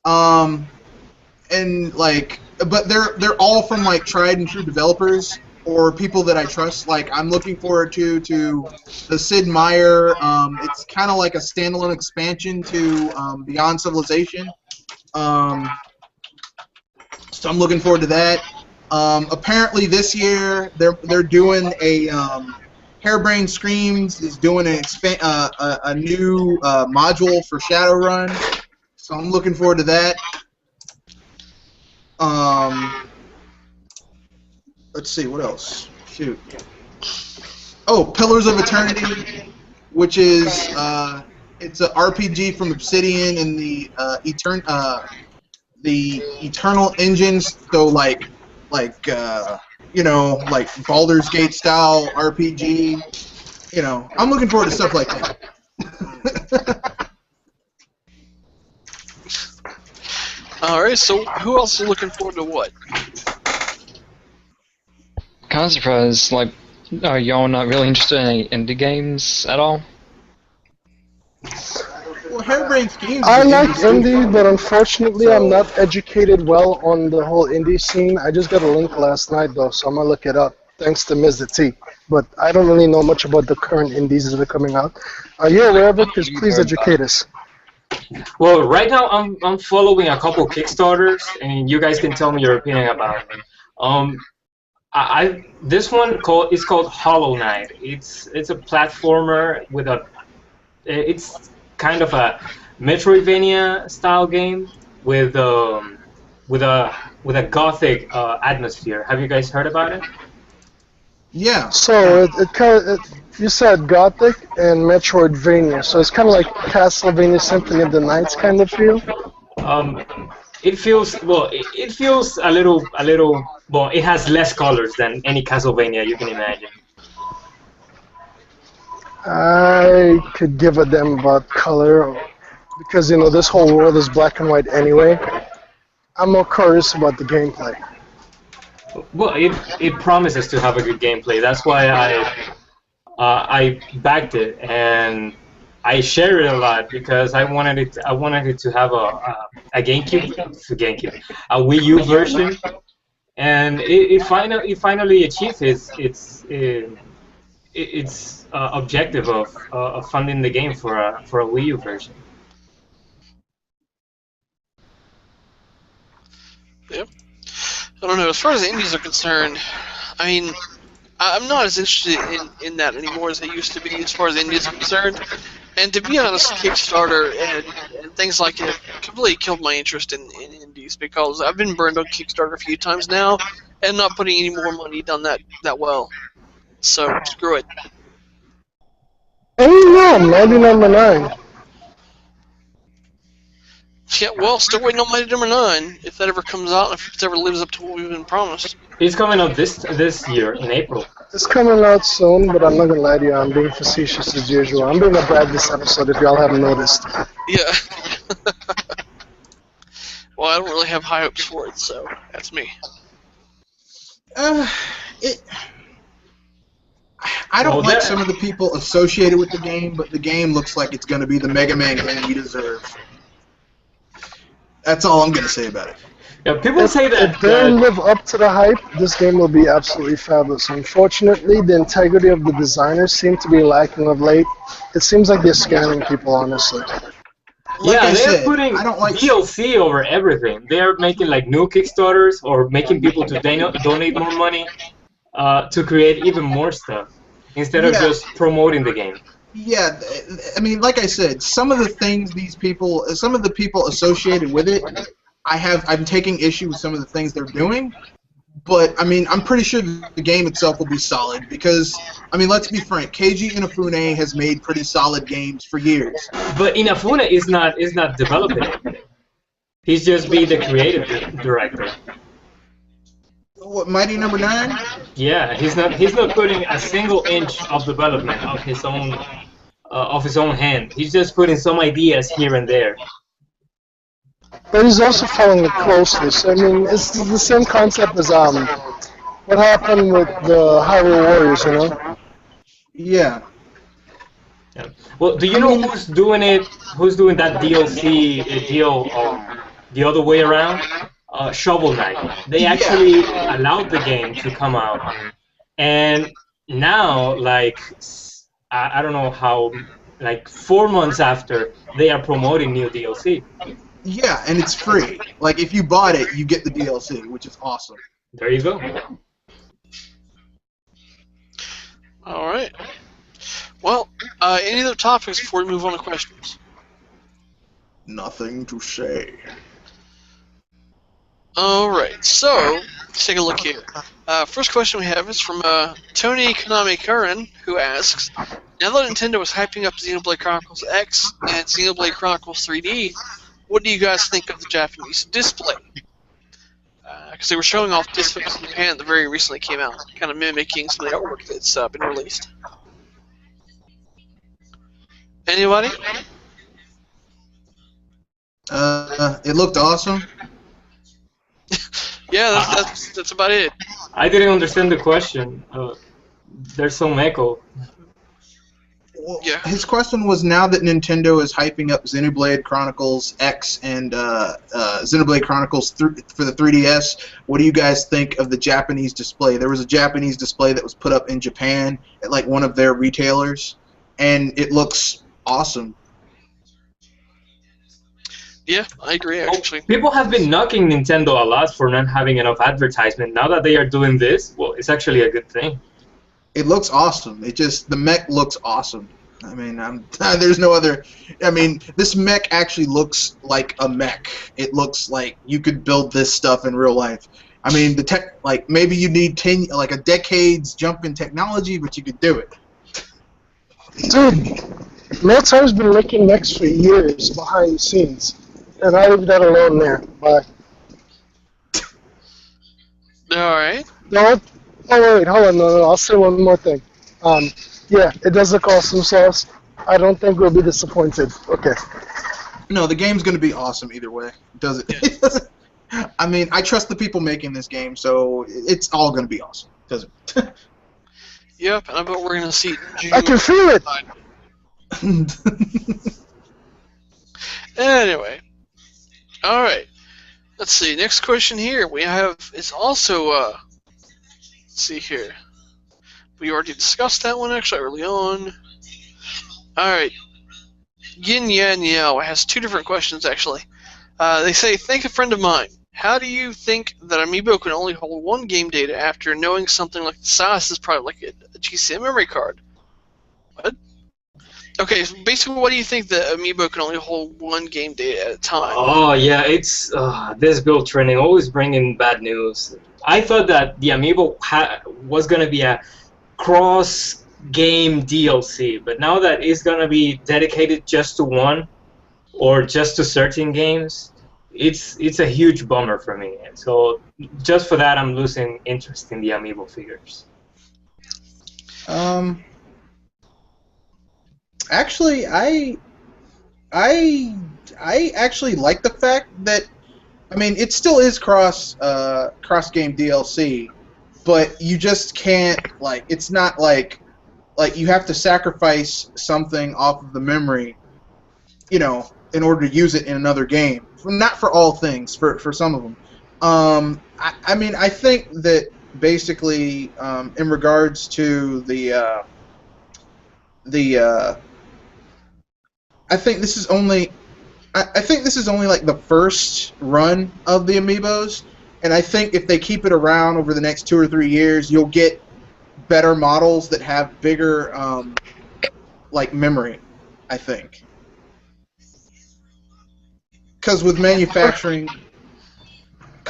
And like, but they're all from like tried and true developers or people that I trust. Like, I'm looking forward to the Sid Meier. It's kind of like a standalone expansion to Beyond Civilization. So I'm looking forward to that. Apparently this year they're doing a Hairbrained Schemes is doing a new module for Shadowrun, so I'm looking forward to that. Let's see, what else? Shoot. Oh, Pillars of Eternity, which is it's an RPG from Obsidian and the Eternal Engines. So like Baldur's Gate style RPG. You know, I'm looking forward to stuff like that. Alright, so who else is looking forward to what? Kind of surprised, like, are y'all not really interested in any indie games at all? Well, Hairbrained Schemes. I like indie, but unfortunately I'm not educated well on the whole indie scene. I just got a link last night though, so I'm gonna look it up. Thanks to Ms. T. But I don't really know much about the current indies that are coming out. Are you aware of it? Because please educate us. Well, right now I'm following a couple Kickstarters, and you guys can tell me your opinion about them. This one is called Hollow Knight. It's a platformer with it's kind of a Metroidvania style game with a gothic atmosphere. Have you guys heard about it? Yeah. So you said gothic and Metroidvania, so it's kind of like Castlevania Symphony of the Nights kind of feel. It feels it feels a little. Well, it has less colors than any Castlevania you can imagine. I could give a damn about color because this whole world is black and white anyway. I'm more curious about the gameplay. Well, it promises to have a good gameplay. That's why I backed it and I share it a lot because I wanted it to have a Wii U version, and it finally achieved its objective of funding the game for a Wii U version. Yep. I don't know. As far as the indies are concerned, I mean, I'm not as interested in that anymore as I used to be as far as indies are concerned. And to be honest, Kickstarter and things like it completely killed my interest in indies because I've been burned on Kickstarter a few times now and not putting any more money down that well. So, screw it. I don't know, maybe number 9. Yeah, well, still waiting on Mighty Number 9, if that ever comes out, if it ever lives up to what we've been promised. It's coming out this year, in April. It's coming out soon, but I'm not gonna lie to you, I'm being facetious as usual. I'm being a Brad this episode, if y'all haven't noticed. Yeah. Well, I don't really have high hopes for it, so that's me. I don't like some of the people associated with the game, but the game looks like it's going to be the Mega Man game we deserve. That's all I'm going to say about it. Yeah, people say that if they live up to the hype, this game will be absolutely fabulous. Unfortunately, the integrity of the designers seem to be lacking of late. It seems like they're scamming people, honestly. They're putting DLC over everything. They're making like new Kickstarters or making people to donate more money to create even more stuff instead of just promoting the game. Yeah, I mean, like I said, some of the things some of the people associated with it, I'm taking issue with some of the things they're doing. But, I mean, I'm pretty sure the game itself will be solid because, I mean, let's be frank, Keiji Inafune has made pretty solid games for years. But Inafune is not developing it. He's just be the creative director. What, Mighty Number 9? Yeah, he's not putting a single inch of development of his own hand. He's just putting some ideas here and there. But he's also following it closely. So I mean, it's the same concept as what happened with the Hyrule Warriors, you know? Yeah. Yeah. Well, do you know who's doing it? Who's doing that DLC deal the other way around? Shovel Knight. They actually allowed the game to come out, and now, like, I don't know how, like 4 months after, they are promoting new DLC. Yeah, and it's free. Like, if you bought it, you get the DLC, which is awesome. There you go. All right. Well, any other topics before we move on to questions? Nothing to say. Alright, so, let's take a look here. First question we have is from Tony Konami Curran, who asks, now that Nintendo is hyping up Xenoblade Chronicles X and Xenoblade Chronicles 3D, what do you guys think of the Japanese display? Because they were showing off displays in Japan that very recently came out, kind of mimicking some of the artwork that's been released. Anybody? It looked awesome. Yeah, that's about it. I didn't understand the question. There's some echo. Well, his question was, now that Nintendo is hyping up Xenoblade Chronicles X and Xenoblade Chronicles for the 3DS, what do you guys think of the Japanese display? There was a Japanese display that was put up in Japan at like one of their retailers, and it looks awesome. Yeah, I agree, actually. People have been knocking Nintendo a lot for not having enough advertisement. Now that they are doing this, well, it's actually a good thing. It looks awesome. The mech looks awesome. I mean, there's no other. I mean, this mech actually looks like a mech. It looks like you could build this stuff in real life. I mean, like maybe you need a decade's jump in technology, but you could do it. Dude, Militai's been making mechs for years behind the scenes. And I leave that alone there. Bye. Alright. No, oh wait, hold on, no, I'll say one more thing. Yeah, it does look awesome, Sauce. I don't think we'll be disappointed. Okay. No, the game's going to be awesome either way. Does it? It doesn't. I mean, I trust the people making this game, so it's all going to be awesome. Does it? Yep, and I bet we're going to see it in June. I can feel it! Anyway. Alright. Let's see. Next question here we have is also, let's see here. We already discussed that one actually early on. Alright. Yin Yan Yao has two different questions actually. They say, thank a friend of mine. How do you think that Amiibo can only hold one game data after knowing something like the size is probably like a GCM memory card? What? Okay, so basically, what do you think the Amiibo can only hold one game data at a time? Oh yeah, it's this build training always bringing bad news. I thought that the Amiibo was gonna be a cross-game DLC, but now that it's gonna be dedicated just to one or just to certain games, it's a huge bummer for me. And so just for that, I'm losing interest in the Amiibo figures. Actually, I actually like the fact that, I mean, it still is cross game DLC, but you just can't, like, it's not like you have to sacrifice something off of the memory, you know, in order to use it in another game. Not for all things, for some of them. I mean, I think that basically, in regards to I think this is only like the first run of the Amiibos, and I think if they keep it around over the next 2 or 3 years, you'll get better models that have bigger like memory, I think. Because with manufacturing,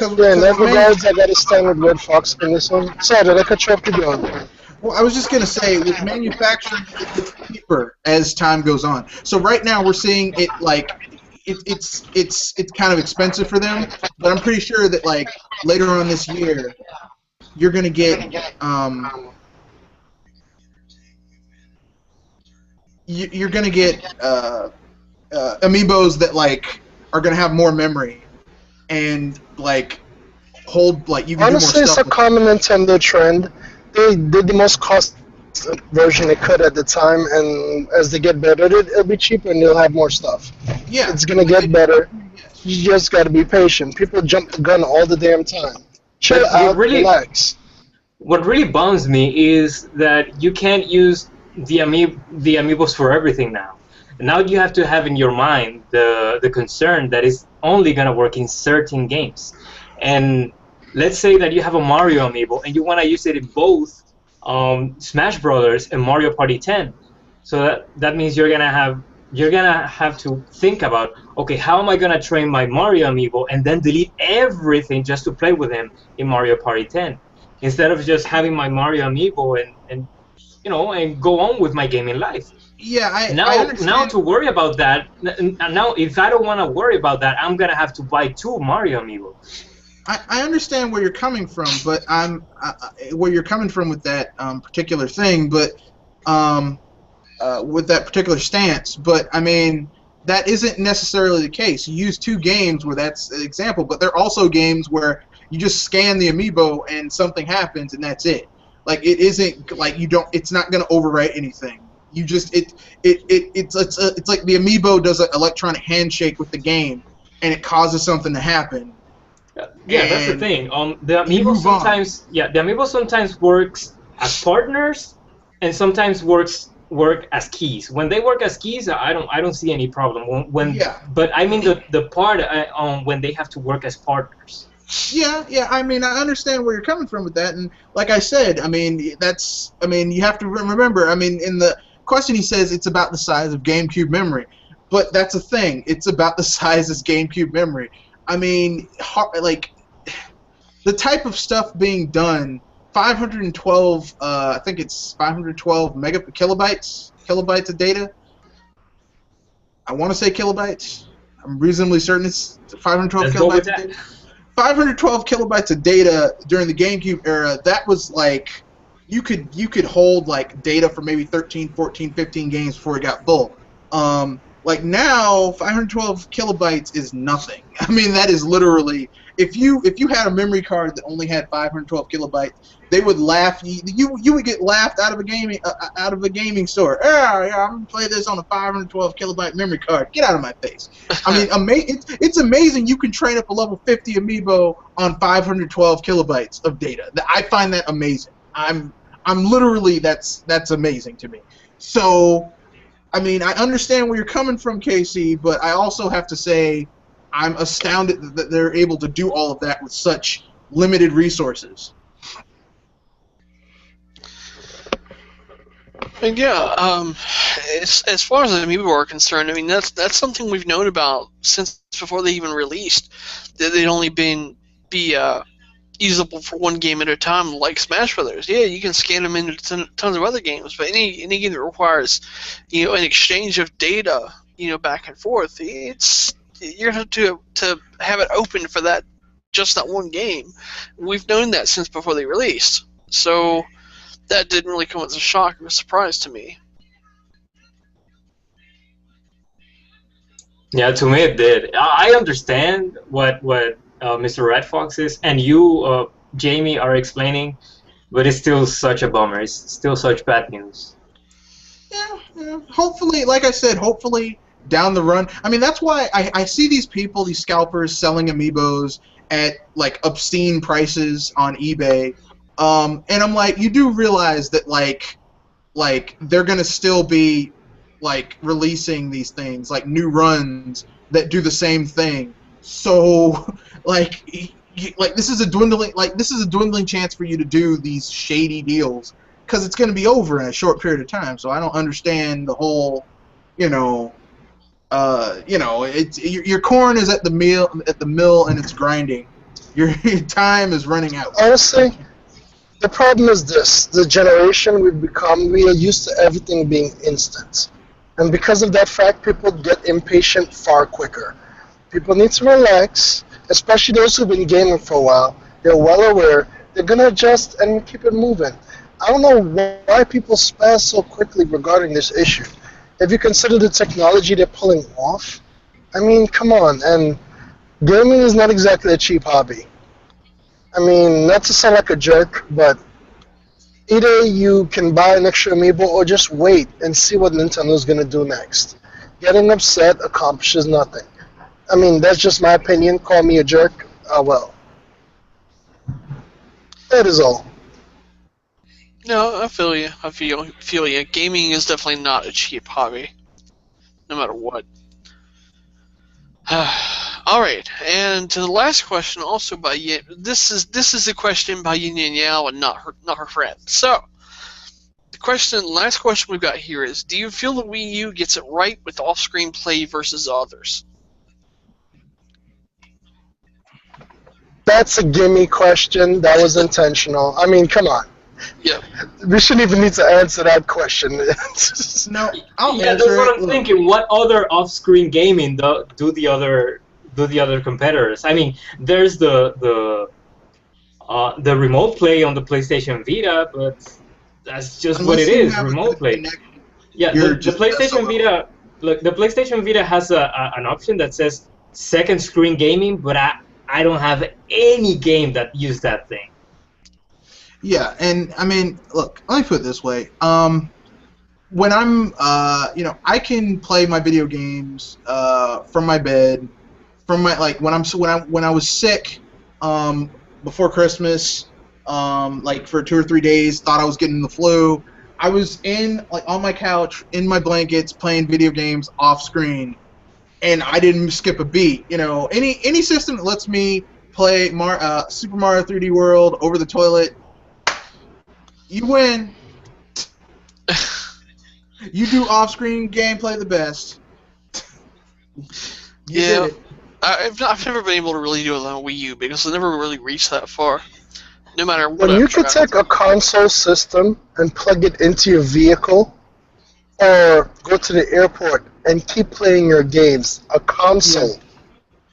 in that regards, I got to stand with Red Fox in this one. Sorry, did I cut you off? Keep going. Well, I was just gonna say, with manufacturing, it's cheaper as time goes on. So right now we're seeing it like it's kind of expensive for them, but I'm pretty sure that like later on this year, you're gonna get you're gonna get Amiibos that like are gonna have more memory and like hold like you can honestly, do more stuff. It's a common Nintendo trend. They did the most cost version they could at the time, and as they get better, it'll be cheaper and they'll have more stuff. Yeah, it's gonna get better. You just gotta be patient. People jump the gun all the damn time. Chill out, relax. What really bums me is that you can't use the Amiibos for everything now. Now you have to have in your mind the concern that it's only gonna work in certain games. And let's say that you have a Mario Amiibo and you want to use it in both Smash Brothers and Mario Party 10. So that means you're gonna have to think about, okay, how am I gonna train my Mario Amiibo and then delete everything just to play with him in Mario Party 10, instead of just having my Mario Amiibo and you know, and go on with my gaming life. Yeah, I understand. Now to worry about that. Now, if I don't want to worry about that, I'm gonna have to buy 2 Mario Amiibos. I understand where you're coming from, but where you're coming from with that particular thing, but with that particular stance. But I mean, that isn't necessarily the case. You use 2 games where that's an example, but there are also games where you just scan the Amiibo and something happens and that's it. Like it isn't like you don't. It's not going to overwrite anything. You just it's like the Amiibo does an electronic handshake with the game, and it causes something to happen. Yeah, that's the thing. The Amiibo sometimes works as partners, and sometimes work as keys. When they work as keys, I don't see any problem. But I mean the part when they have to work as partners. Yeah. I mean, I understand where you're coming from with that, and like I said, I mean you have to remember. I mean, in the question he says it's about the size of GameCube memory, but that's a thing. It's about the size of GameCube memory. I mean, like, the type of stuff being done, 512, I think it's 512 kilobytes of data. I want to say kilobytes. I'm reasonably certain it's 512 kilobytes of data. 512 kilobytes of data during the GameCube era, that was like, you could hold like data for maybe 13, 14, 15 games before it got full. Like now, 512 kilobytes is nothing. I mean, that is literally, if you had a memory card that only had 512 kilobytes, they would laugh. You would get laughed out of a gaming store. Yeah, I'm gonna play this on a 512 kilobyte memory card. Get out of my face. I mean, it's amazing you can train up a level 50 Amiibo on 512 kilobytes of data. I find that amazing. I'm literally that's amazing to me. So, I mean, I understand where you're coming from, Casey, but I also have to say I'm astounded that they're able to do all of that with such limited resources. And yeah, as far as Amiibo are concerned, I mean that's something we've known about since before they even released. That they'd only be usable for one game at a time, like Smash Brothers. Yeah, you can scan them into tons of other games, but any game that requires, an exchange of data, back and forth, you're going to have it open for just that one game. We've known that since before they released. So that didn't really come as a shock or a surprise to me. Yeah, to me it did. I understand what Mr. Red Fox is, and you, Jamie, are explaining, but it's still such a bummer. It's still such bad news. Yeah. Hopefully, like I said, hopefully down the run. I mean, that's why I see these people, these scalpers, selling Amiibos at like obscene prices on eBay. And I'm like, you do realize that like they're gonna still be like releasing these things, like new runs that do the same thing. So like this is a dwindling chance for you to do these shady deals because it's going to be over in a short period of time. So I don't understand the whole, it's your corn is at the mill and it's grinding. Your time is running out. Honestly, the problem is this: the generation we've become, we are used to everything being instant, and because of that fact, people get impatient far quicker. People need to relax, especially those who've been gaming for a while. They're well aware. They're going to adjust and keep it moving. I don't know why people spaz so quickly regarding this issue. If you consider the technology they're pulling off, I mean, come on. And gaming is not exactly a cheap hobby. I mean, not to sound like a jerk, but either you can buy an extra amiibo or just wait and see what Nintendo's going to do next. Getting upset accomplishes nothing. I mean, that's just my opinion. Call me a jerk. Well. That is all. No, I feel you. I feel you. Gaming is definitely not a cheap hobby, no matter what. All right, and to the last question, also by Yin. This is a question by Yin Yang Yao and not her friend. So, last question we've got here is: do you feel that Wii U gets it right with off-screen play versus others? That's a gimme question. That was intentional. I mean, come on. Yeah. We shouldn't even need to answer that question. No, I'll Yeah, answer that's what I'm it. thinking. What other off-screen gaming do the other competitors? I mean, there's the remote play on the PlayStation Vita, but that's just Unless what it you is, have a remote good play. connection. Yeah, You're the just PlayStation SOL. Vita. Look, the PlayStation Vita has an option that says second screen gaming, but I don't have any game that uses that thing. Yeah, and I mean, look, let me put it this way. When I'm, I can play my video games from my bed, from my when I was sick, before Christmas, for 2 or 3 days, thought I was getting the flu. I was on my couch in my blankets playing video games off screen, and I didn't skip a beat. Any system that lets me play Super Mario 3D World over the toilet. You win. You do off-screen gameplay the best. You did it. I've never been able to really do it on Wii U because I never really reached that far. No matter what. When you could take a console system and plug it into your vehicle, or go to the airport and keep playing your games, a console. Yeah.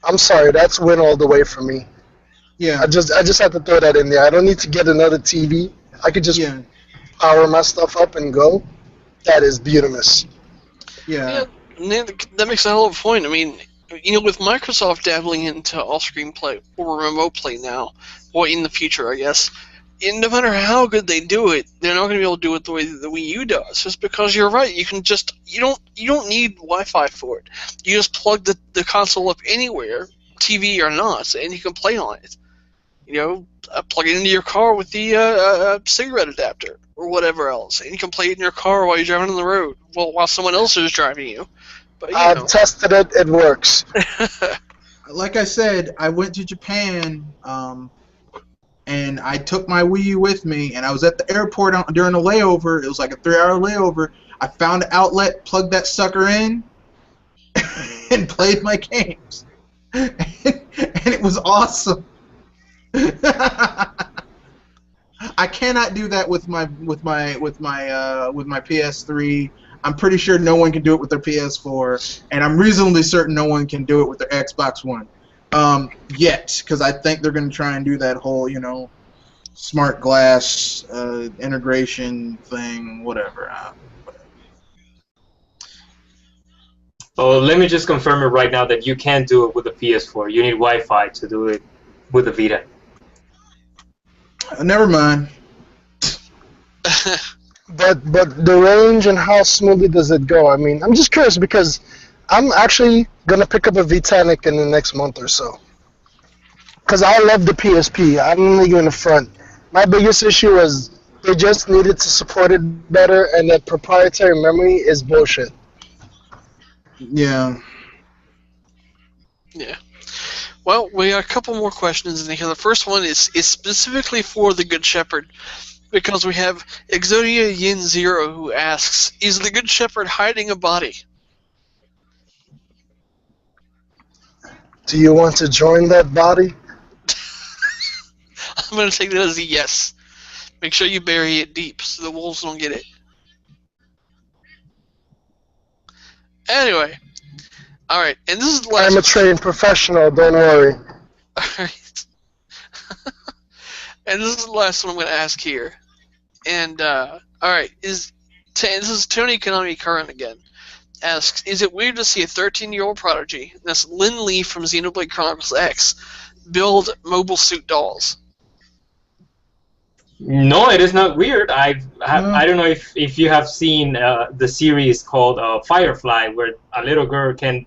I'm sorry, that's win all the way for me. Yeah. I just have to throw that in there. I don't need to get another TV. I could just power my stuff up and go. That is beautimous. Yeah. That makes a hell of a point. I mean, with Microsoft dabbling into off-screen play or remote play now, or in the future, I guess, and no matter how good they do it, they're not going to be able to do it the way that the Wii U does. Just because you're right, you can just you don't need Wi-Fi for it. You just plug the console up anywhere, TV or not, and you can play on it. plug it into your car with the cigarette adapter or whatever else, and you can play it in your car while you're driving on the road, while someone else is driving you. But I've tested it; it works. Like I said, I went to Japan, and I took my Wii U with me, and I was at the airport during a layover. It was like a 3-hour layover. I found an outlet, plugged that sucker in, and played my games, and it was awesome. I cannot do that with my PS3. I'm pretty sure no one can do it with their PS4, and I'm reasonably certain no one can do it with their Xbox One yet, because I think they're going to try and do that whole, smart glass integration thing, whatever. Oh, let me just confirm it right now that you can't do it with the PS4. You need Wi-Fi to do it with the Vita. Never mind. But the range and how smoothly does it go? I mean, I'm just curious because I'm actually gonna pick up a V-Tanic in the next month or so. Because I love the PSP. I'm not even a front. My biggest issue is they just needed to support it better, and that proprietary memory is bullshit. Yeah. Yeah. Well, we got a couple more questions in here. The first one is specifically for the Good Shepherd, because we have Exodia Yin Zero who asks, "Is the Good Shepherd hiding a body?" Do you want to join that body? I'm going to take that as a yes. Make sure you bury it deep so the wolves don't get it. Anyway. Alright, and this is the last I'm a trained professional, don't worry. Alright. And this is the last one I'm going to ask here. And, alright, this is Tony Konami Current again. Asks, is it weird to see a 13-year-old prodigy, that's Lin Lee from Xenoblade Chronicles X, build mobile suit dolls? No, it is not weird. I don't know if you have seen the series called Firefly, where a little girl can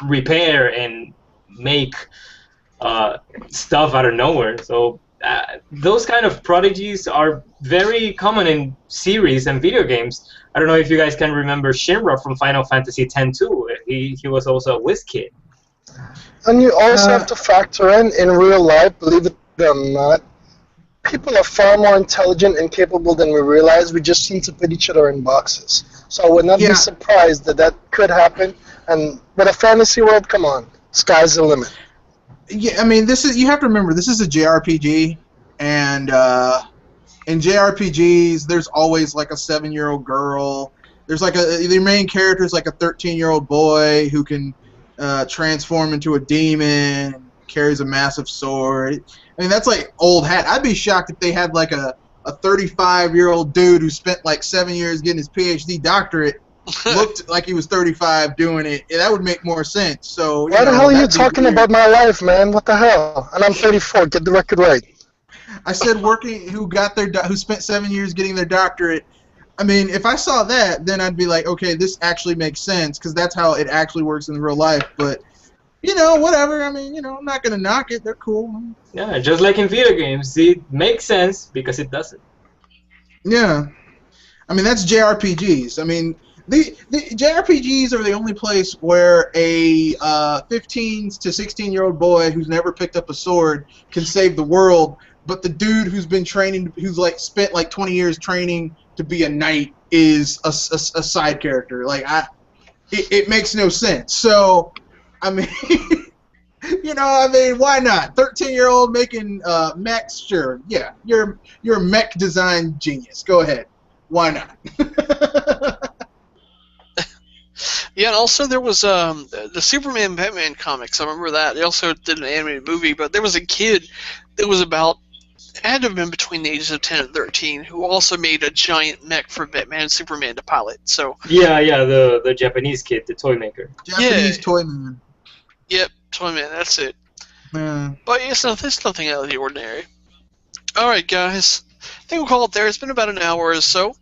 repair and make stuff out of nowhere. So those kind of prodigies are very common in series and video games. I don't know if you guys can remember Shinra from Final Fantasy X too. He was also a whiz kid. And you also have to factor in real life, believe it or not, people are far more intelligent and capable than we realize. We just seem to put each other in boxes. So I would not be surprised that could happen. And with a fantasy world, come on, sky's the limit. Yeah, I mean, you have to remember, this is a JRPG, and in JRPGs, there's always like a 7-year-old girl. There's like the main character is like a 13-year-old boy who can transform into a demon, and carries a massive sword. I mean, that's like old hat. I'd be shocked if they had like a 35-year-old dude who spent like 7 years getting his PhD doctorate, looked like he was 35 doing it. That would make more sense. So why the hell are you talking about my life, man? What the hell? And I'm 34. Get the record right. I said who spent 7 years getting their doctorate. I mean, if I saw that, then I'd be like, okay, this actually makes sense, because that's how it actually works in real life. But whatever. I mean, I'm not gonna knock it. They're cool. Yeah, just like in video games, it makes sense because it doesn't. Yeah, I mean, that's JRPGs. I mean, the JRPGs are the only place where a 15 to 16-year-old boy who's never picked up a sword can save the world, but the dude who's been training, who's like spent like 20 years training to be a knight, is a side character. Like it makes no sense. So, I mean, why not? 13-year-old making mechs, sure. Yeah, you're a mech design genius. Go ahead. Why not? Yeah, and also there was the Superman Batman comics. I remember that. They also did an animated movie, but there was a kid that was had to have been between the ages of 10 and 13 who also made a giant mech for Batman and Superman to pilot. So yeah, the Japanese kid, the toy maker. Japanese toy man. Yep, toy man. That's it. Yeah. But it's nothing out of the ordinary. All right, guys. I think we'll call it there. It's been about an hour or so.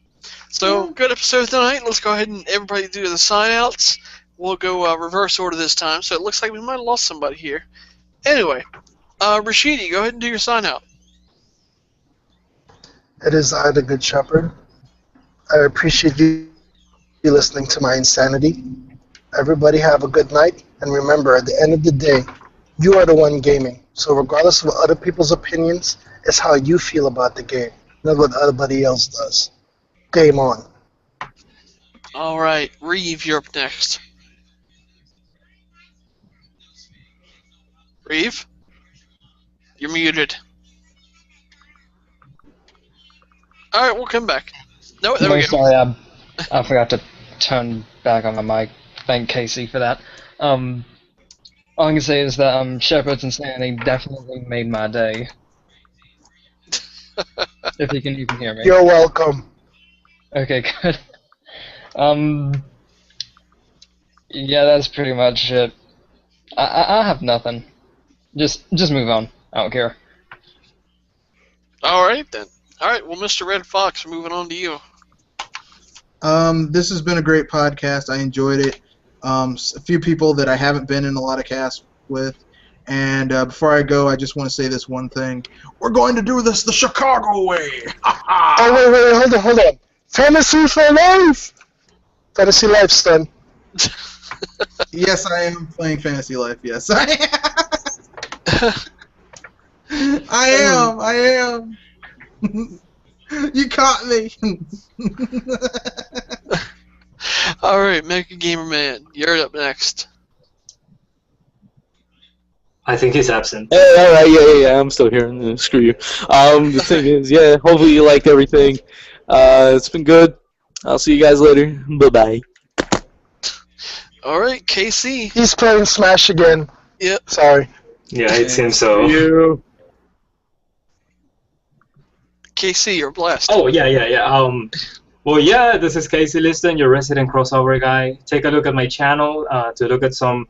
So, good episode tonight. Let's go ahead and everybody do the sign-outs. We'll go reverse order this time, so it looks like we might have lost somebody here. Anyway, Rashidi, go ahead and do your sign out. It is I, the Good Shepherd. I appreciate you listening to my insanity. Everybody have a good night, and remember, at the end of the day, you are the one gaming. So regardless of what other people's opinions, it's how you feel about the game, not what everybody else does. Game on. All right, Reeve, you're up next. Reeve? You're muted. All right, we'll come back. No, there we go. Sorry, I forgot to turn back on my mic. Thank Casey for that. All I can say is that Shepard's Insanity definitely made my day. If you can even hear me. You're welcome. Okay, good. Yeah, that's pretty much it. I have nothing. Just move on. I don't care. All right, then. All right, well, Mr. Red Fox, moving on to you. This has been a great podcast. I enjoyed it. A few people that I haven't been in a lot of casts with. And before I go, I just want to say this one thing. We're going to do this the Chicago way. Oh, wait, hold on. Fantasy for life! Fantasy Life, son. Yes, I am playing Fantasy Life. Yes, I am. I am. You caught me. All right, Mega Gamer Man, you're up next. I think he's absent. Hey, alright, yeah, I'm still here. Screw you. The thing is, yeah, hopefully you liked everything. It's been good. I'll see you guys later. Bye-bye. All right, KC. He's playing Smash again. Yep. Sorry. Yeah, it seems so. You. KC, you're blessed. Oh, yeah. Well, yeah, this is Casey Liston, your resident crossover guy. Take a look at my channel to look at some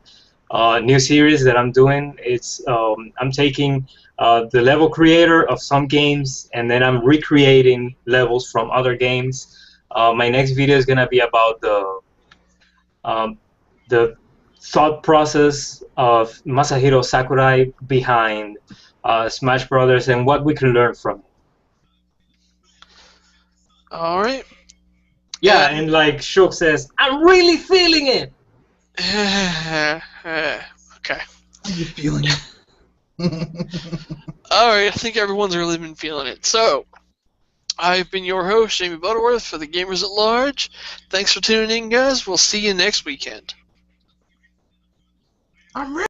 new series that I'm doing. It's I'm taking the level creator of some games, and then I'm recreating levels from other games. My next video is gonna be about the thought process of Masahiro Sakurai behind Smash Brothers and what we can learn from it. All right. Yeah, and like Shook says, I'm really feeling it. Okay. Are you feeling it? All right, I think everyone's really been feeling it. So, I've been your host, Jamie Butterworth, for the Gamers at Large. Thanks for tuning in, guys. We'll see you next weekend. I'm ready.